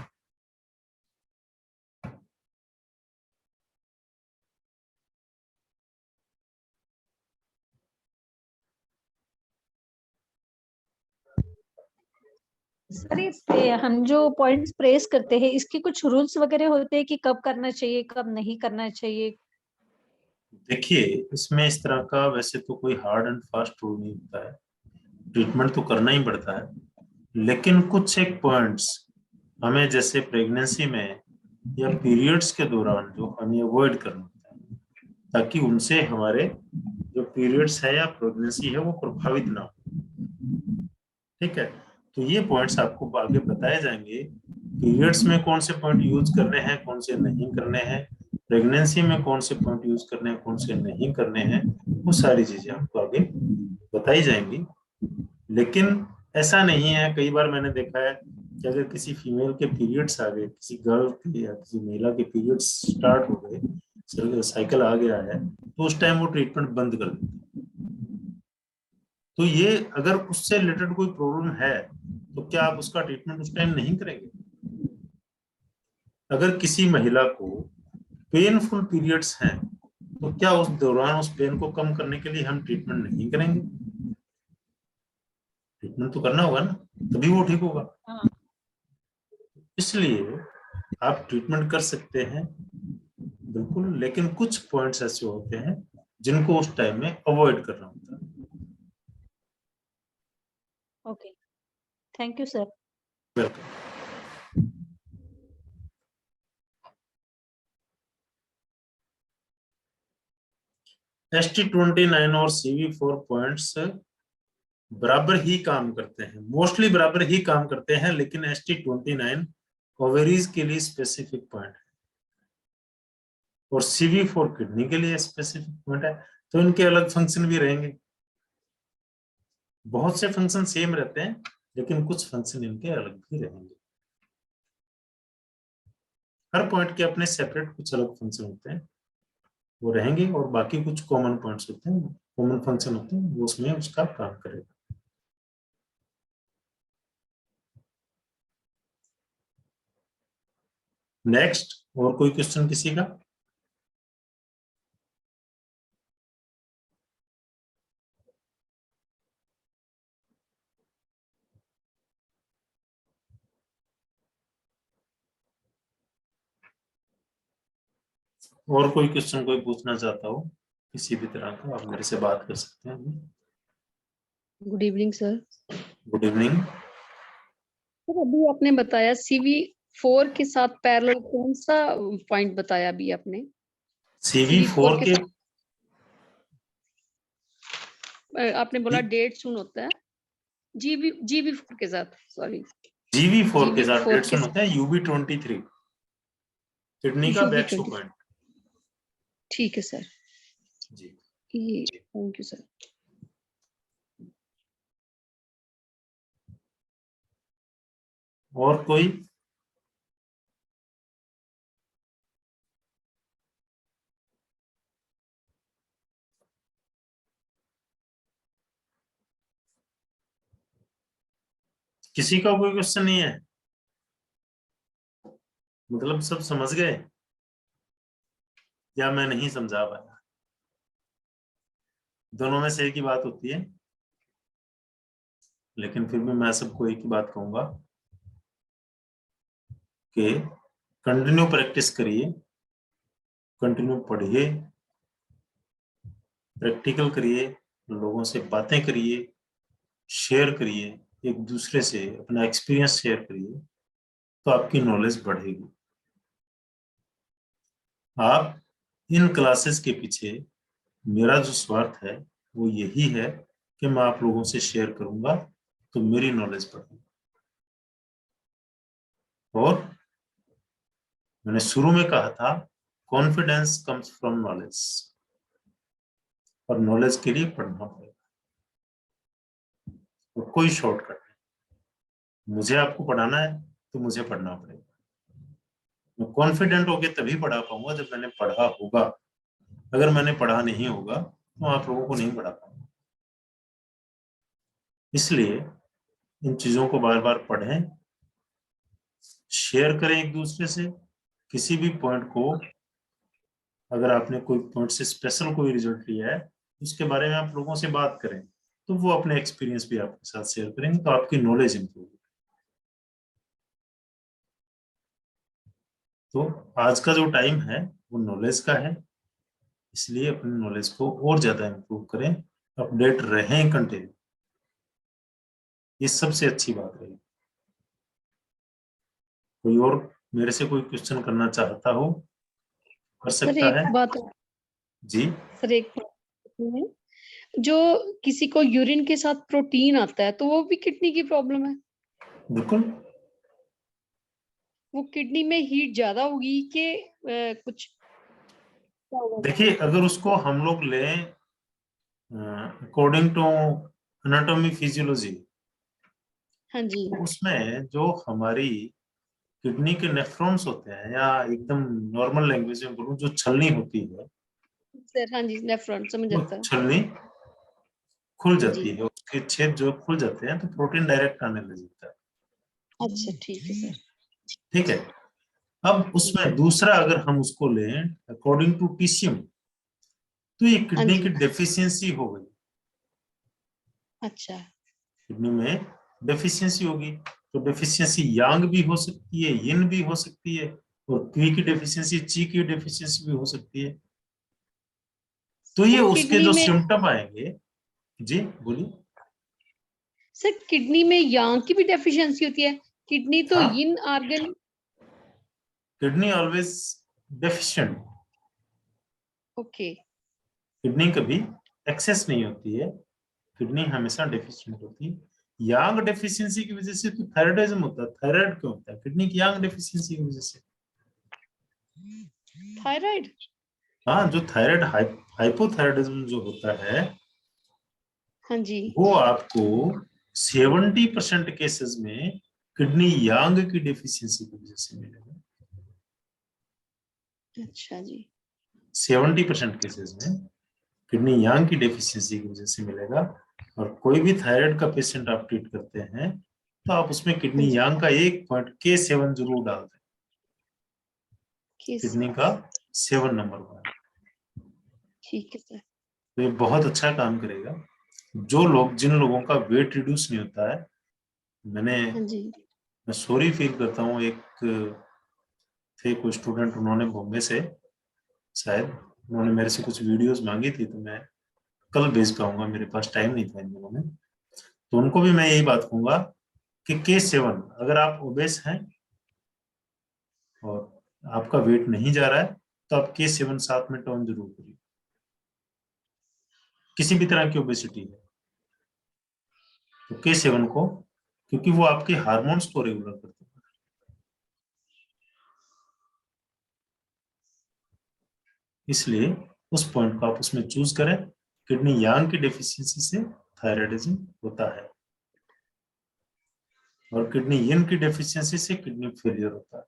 सर हम जो पॉइंट्स प्रेस करते हैं इसके कुछ रूल्स वगैरह होते हैं कि कब करना चाहिए कब नहीं करना चाहिए? देखिए, इसमें इस तरह का वैसे तो कोई हार्ड एंड फास्ट रूल नहीं होता है, ट्रीटमेंट तो करना ही पड़ता है। लेकिन कुछ एक पॉइंट्स हमें जैसे प्रेगनेंसी में या पीरियड्स के दौरान जो हमें अवॉइड करना होता है, ताकि उनसे हमारे जो पीरियड्स है या प्रेगनेंसी है वो प्रभावित ना हो। ठीक है, तो ये पॉइंट्स आपको आगे बताए जाएंगे। पीरियड्स में कौन से पॉइंट यूज करने हैं, कौन से नहीं करने हैं, प्रेगनेंसी में कौन से पॉइंट यूज करने हैं, कौन से नहीं करने हैं, वो सारी चीजें आपको आगे बताई जाएंगी। लेकिन ऐसा नहीं है, कई बार मैंने देखा है कि अगर किसी फीमेल के पीरियड्स आ गए, किसी गर्ल के या किसी महिला के पीरियड्स स्टार्ट हो गए, साइकिल आ गया है, तो उस टाइम वो ट्रीटमेंट बंद कर देते हैं। तो ये अगर उससे रिलेटेड कोई प्रॉब्लम है तो क्या आप उसका ट्रीटमेंट उस टाइम नहीं करेंगे? अगर किसी महिला को पेनफुल पीरियड्स हैं तो क्या उस दौरान उस पेन को कम करने के लिए हम ट्रीटमेंट नहीं करेंगे? ट्रीटमेंट तो करना होगा ना, तभी वो ठीक होगा। हाँ। इसलिए आप ट्रीटमेंट कर सकते हैं बिल्कुल, लेकिन कुछ पॉइंट्स ऐसे होते हैं जिनको उस टाइम में अवॉइड करना होता है। Okay, thank you sir. Welcome. ST29 और CV4 पॉइंट्स बराबर ही काम करते हैं, मोस्टली बराबर ही काम करते हैं, लेकिन ST29 ओवेरीज के लिए स्पेसिफिक पॉइंट है और CV4 किडनी के लिए स्पेसिफिक पॉइंट है, तो इनके अलग फंक्शन भी रहेंगे। बहुत से फंक्शन सेम रहते हैं लेकिन कुछ फंक्शन इनके अलग भी रहेंगे। हर पॉइंट के अपने सेपरेट कुछ अलग फंक्शन होते हैं, वो रहेंगे, और बाकी कुछ कॉमन पॉइंट्स होते हैं, कॉमन फंक्शन होते हैं, वो उसमें उसका काम करेगा। नेक्स्ट, और कोई क्वेश्चन किसी का? और कोई क्वेश्चन कोई पूछना चाहता हो किसी भी तरह का, आप मेरे से बात कर सकते हैं। Good evening sir. Good evening. Sir अभी आपने बताया CV4 के साथ पैरेलल कौन सा पॉइंट बताया अभी आपने? CV4 के आपने बोला 1.5 होता है GB4 के साथ, सॉरी GV4 के साथ GB4 के 150 होता है, UB23 किडनी का बैक्सो UB20। पॉइंट। ठीक है सर, जी, थैंक यू सर। और कोई? किसी का कोई क्वेश्चन नहीं है? मतलब सब समझ गए या मैं नहीं समझा पाया? दोनों में से एक ही बात होती है, लेकिन फिर भी मैं सबको एक ही बात कहूंगा कि कंटिन्यू प्रैक्टिस करिए, कंटिन्यू पढ़िए, प्रैक्टिकल करिए, लोगों से बातें करिए, शेयर करिए, एक दूसरे से अपना एक्सपीरियंस शेयर करिए, तो आपकी नॉलेज बढ़ेगी। आप इन क्लासेस के पीछे मेरा जो स्वार्थ है वो यही है कि मैं आप लोगों से शेयर करूंगा तो मेरी नॉलेज बढ़ेगी। और मैंने शुरू में कहा था, कॉन्फिडेंस कम्स फ्रॉम नॉलेज, और नॉलेज के लिए पढ़ना पड़ेगा, और कोई शॉर्टकट नहीं। मुझे आपको पढ़ाना है तो मुझे पढ़ना पड़ेगा। मैं कॉन्फिडेंट होके तभी पढ़ा पाऊंगा जब मैंने पढ़ा होगा। अगर मैंने पढ़ा नहीं होगा तो आप लोगों को नहीं पढ़ा पाऊंगा। इसलिए इन चीजों को बार बार पढ़ें, शेयर करें एक दूसरे से। किसी भी पॉइंट को, अगर आपने कोई पॉइंट से स्पेशल कोई रिजल्ट लिया है, उसके बारे में आप लोगों से बात करें, तो वो अपने एक्सपीरियंस भी आपके साथ शेयर करेंगे, तो आपकी नॉलेज इंप्रूव होगी। तो आज का जो टाइम है वो नॉलेज का है, इसलिए अपनी नॉलेज को और ज्यादा इंप्रूव करें, अपडेट रहें कंटिन्यू। ये सबसे अच्छी बात है। कोई और मेरे से कोई क्वेश्चन करना चाहता हो कर सर सकता एक है बात जी। सर एक बात है, जो किसी को यूरिन के साथ प्रोटीन आता है तो वो भी किडनी की प्रॉब्लम है। बिल्कुल। वो किडनी में हीट ज्यादा होगी कि कुछ क्या होगा? देखिए, अगर उसको हम लोग लें अकॉर्डिंग टू एनाटॉमी फिजियोलॉजी, हाँ जी तो उसमें जो हमारी किडनी के नेफ्रॉन्स होते हैं, या एकदम नॉर्मल लैंग्वेज में बोलूं, जो छलनी होती है, सर, हाँ जी नेफ्रॉन समझ वो आता है। छलनी खुल हाँ जाती जी, है, उसके छेद जो खुल जाते हैं, तो प्रोटीन डायरेक्ट आने लग जाता है। अच्छा ठीक है सर। ठीक है। अब उसमें दूसरा अगर हम उसको लें अकॉर्डिंग टू टीसीएम, तो ये हाँ किडनी की जी, डेफिशिएंसी हो गई। अच्छा किडनी में डेफिशिएंसी होगी, तो डेफिशिएंसी यांग भी हो सकती है, यिन भी हो सकती है, और क्वी की डेफिशिएंसी, ची की डेफिशिएंसी भी हो सकती है। तो ये सर उसके किडनी जो में सिम्टम आएंगे। जी बोलिए। सर किडनी में यांग की भी डेफिशिएंसी होती है। किडनी तो हाँ, yin organ. Kidney always deficient. Okay, kidney कभी एक्सेस नहीं होती है, किडनी हमेशा डेफिशिएंट होती है। यांग डेफिशिएंसी की वजह से तो थायराइडिज्म होता है। थायराइड क्यों होता है? किडनी की यांग डेफिशिएंसी की वजह से। थायराइड। हाँ, जो थायराइड हाइपोथायराइडिज्म जो होता है, हाँ जी, वो आपको 70% केसेस में किडनी यांग की डेफिशिएंसी की वजह से मिलेगा। अच्छा जी, 70% केसेस में किडनी यांग की डेफिशिएंसी की वजह से मिलेगा। और कोई भी थायराइड का पेशेंट आप ट्रीट करते हैं, तो आप उसमें हाँ किडनी जी, यांग का 1.K7 जरूर डाल दें। किस किडनी का 7 नंबर वन। ठीक है सर। तो ये बहुत अच्छा काम करेगा। जिन लोगों का वेट रिड्यूस नहीं होता है, हाँ जी, मैं सॉरी फील करता हूँ, एक थे कोई स्टूडेंट, उन्होंने बॉम्बे से, शायद उन्होंने मेरे से कुछ वीडियोस मांगी थी, तो मैं कल भेज पाऊंगा, मेरे पास टाइम नहीं था इन दिनों में। तो उनको भी मैं यही बात कहूंगा कि K7, अगर आप ओबेस हैं और आपका वेट नहीं जा रहा है, तो आप K7 साथ में टर्न जरूर करिए। किसी भी तरह की ओबेसिटी है तो K7 को, क्योंकि वो आपके हार्मोन्स को रेगुलर करते हैं। इसलिए उस पॉइंट को आप उसमें चूज करें। किडनी यांग की डेफिशिएंसी से थायराइडिज्म होता है, और किडनी यिन की डेफिशिएंसी से किडनी फेलियर होता है।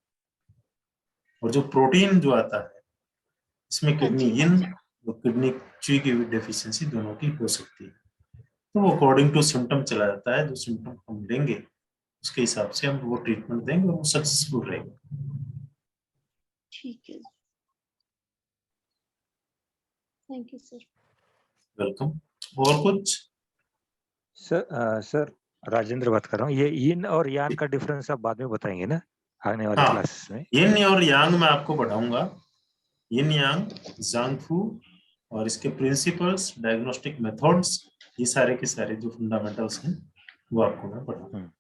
और जो प्रोटीन जो आता है, इसमें हाँ किडनी जी, यिन और किडनी ची की भी डेफिशिएंसी दोनों की हो सकती है। तो वो अकॉर्डिंग टू सिम्टम चला जाता है। जो सिम्टम हम लेंगे उसके हिसाब से हम वो ट्रीटमेंट देंगे, और वो सक्सेसफुल रहेगा। ठीक है, थैंक यू सर। वेलकम। और कुछ? सर राजेंद्र बात कर रहा हूँ। ये यिन और यान का डिफरेंस आप बाद में बताएंगे ना? आने वाले हाँ, क्लासेस में। यिन और यांग मैं आपको पढ़ाऊंगा, यिन यांग, ज़ांग फू और इसके प्रिंसिपल्स, डायग्नोस्टिक मेथड्स, ये सारे के सारे जो फंडामेंटल्स हैं वो आपको मैं पढ़ाऊंगा।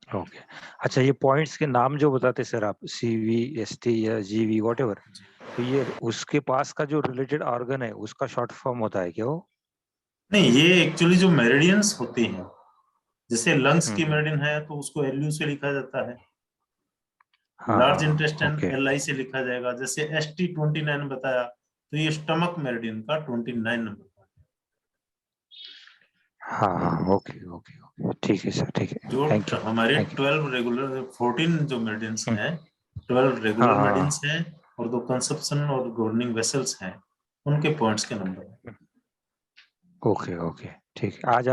ओके, अच्छा ये पॉइंट्स के नाम जो बताते सर आप, CVST या GV व्हाटएवर, तो ये उसके पास का जो रिलेटेड ऑर्गन है उसका शॉर्ट फॉर्म होता है क्या वो? नहीं, ये एक्चुअली जो मेरिडियंस होते हैं, जैसे लंग्स की हम्म। मेरिडियन है तो उसको LU से लिखा जाता है, हाँ लार्ज हाँ, इंटेस्टाइन ओके। LI से लिखा जाएगा। जैसे ST29 बताया तो ये स्टमक मेरिडियन का 29 नंबर का है। हाँ हाँ, ओके ओके ओके, ठीक है सर, ठीक है, जो थैंक यू हमारे थैंक यू। 12 रेगुलर 14 जो मेरिडियंस हैं, 12 हाँ रेगुलर हाँ मेरिडियंस हैं और 2 कंसेप्शन और गवर्निंग वेसल्स हैं, उनके पॉइंट्स के नंबर हैं। ओके ओके, ठीक है। आज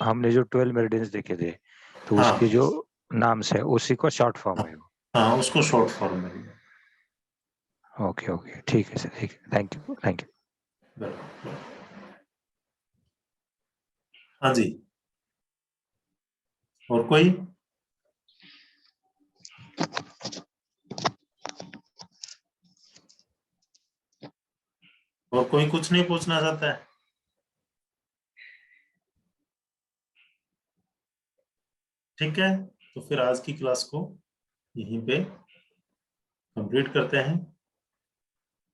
हमने जो 12 मेरिडियंस देखे थे, तो हाँ उसके जो नाम्स है उसी को शॉर्ट फॉर्म है वो। हाँ, उसको शॉर्ट फॉर्म में। ओके ओके, ठीक है सर, ठीक है, थैंक यू थैंक यू। बिल्कुल। हाँ जी, और कोई? और कोई कुछ नहीं पूछना चाहता है? ठीक है, तो फिर आज की क्लास को यहीं पे कंप्लीट करते हैं।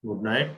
Good night.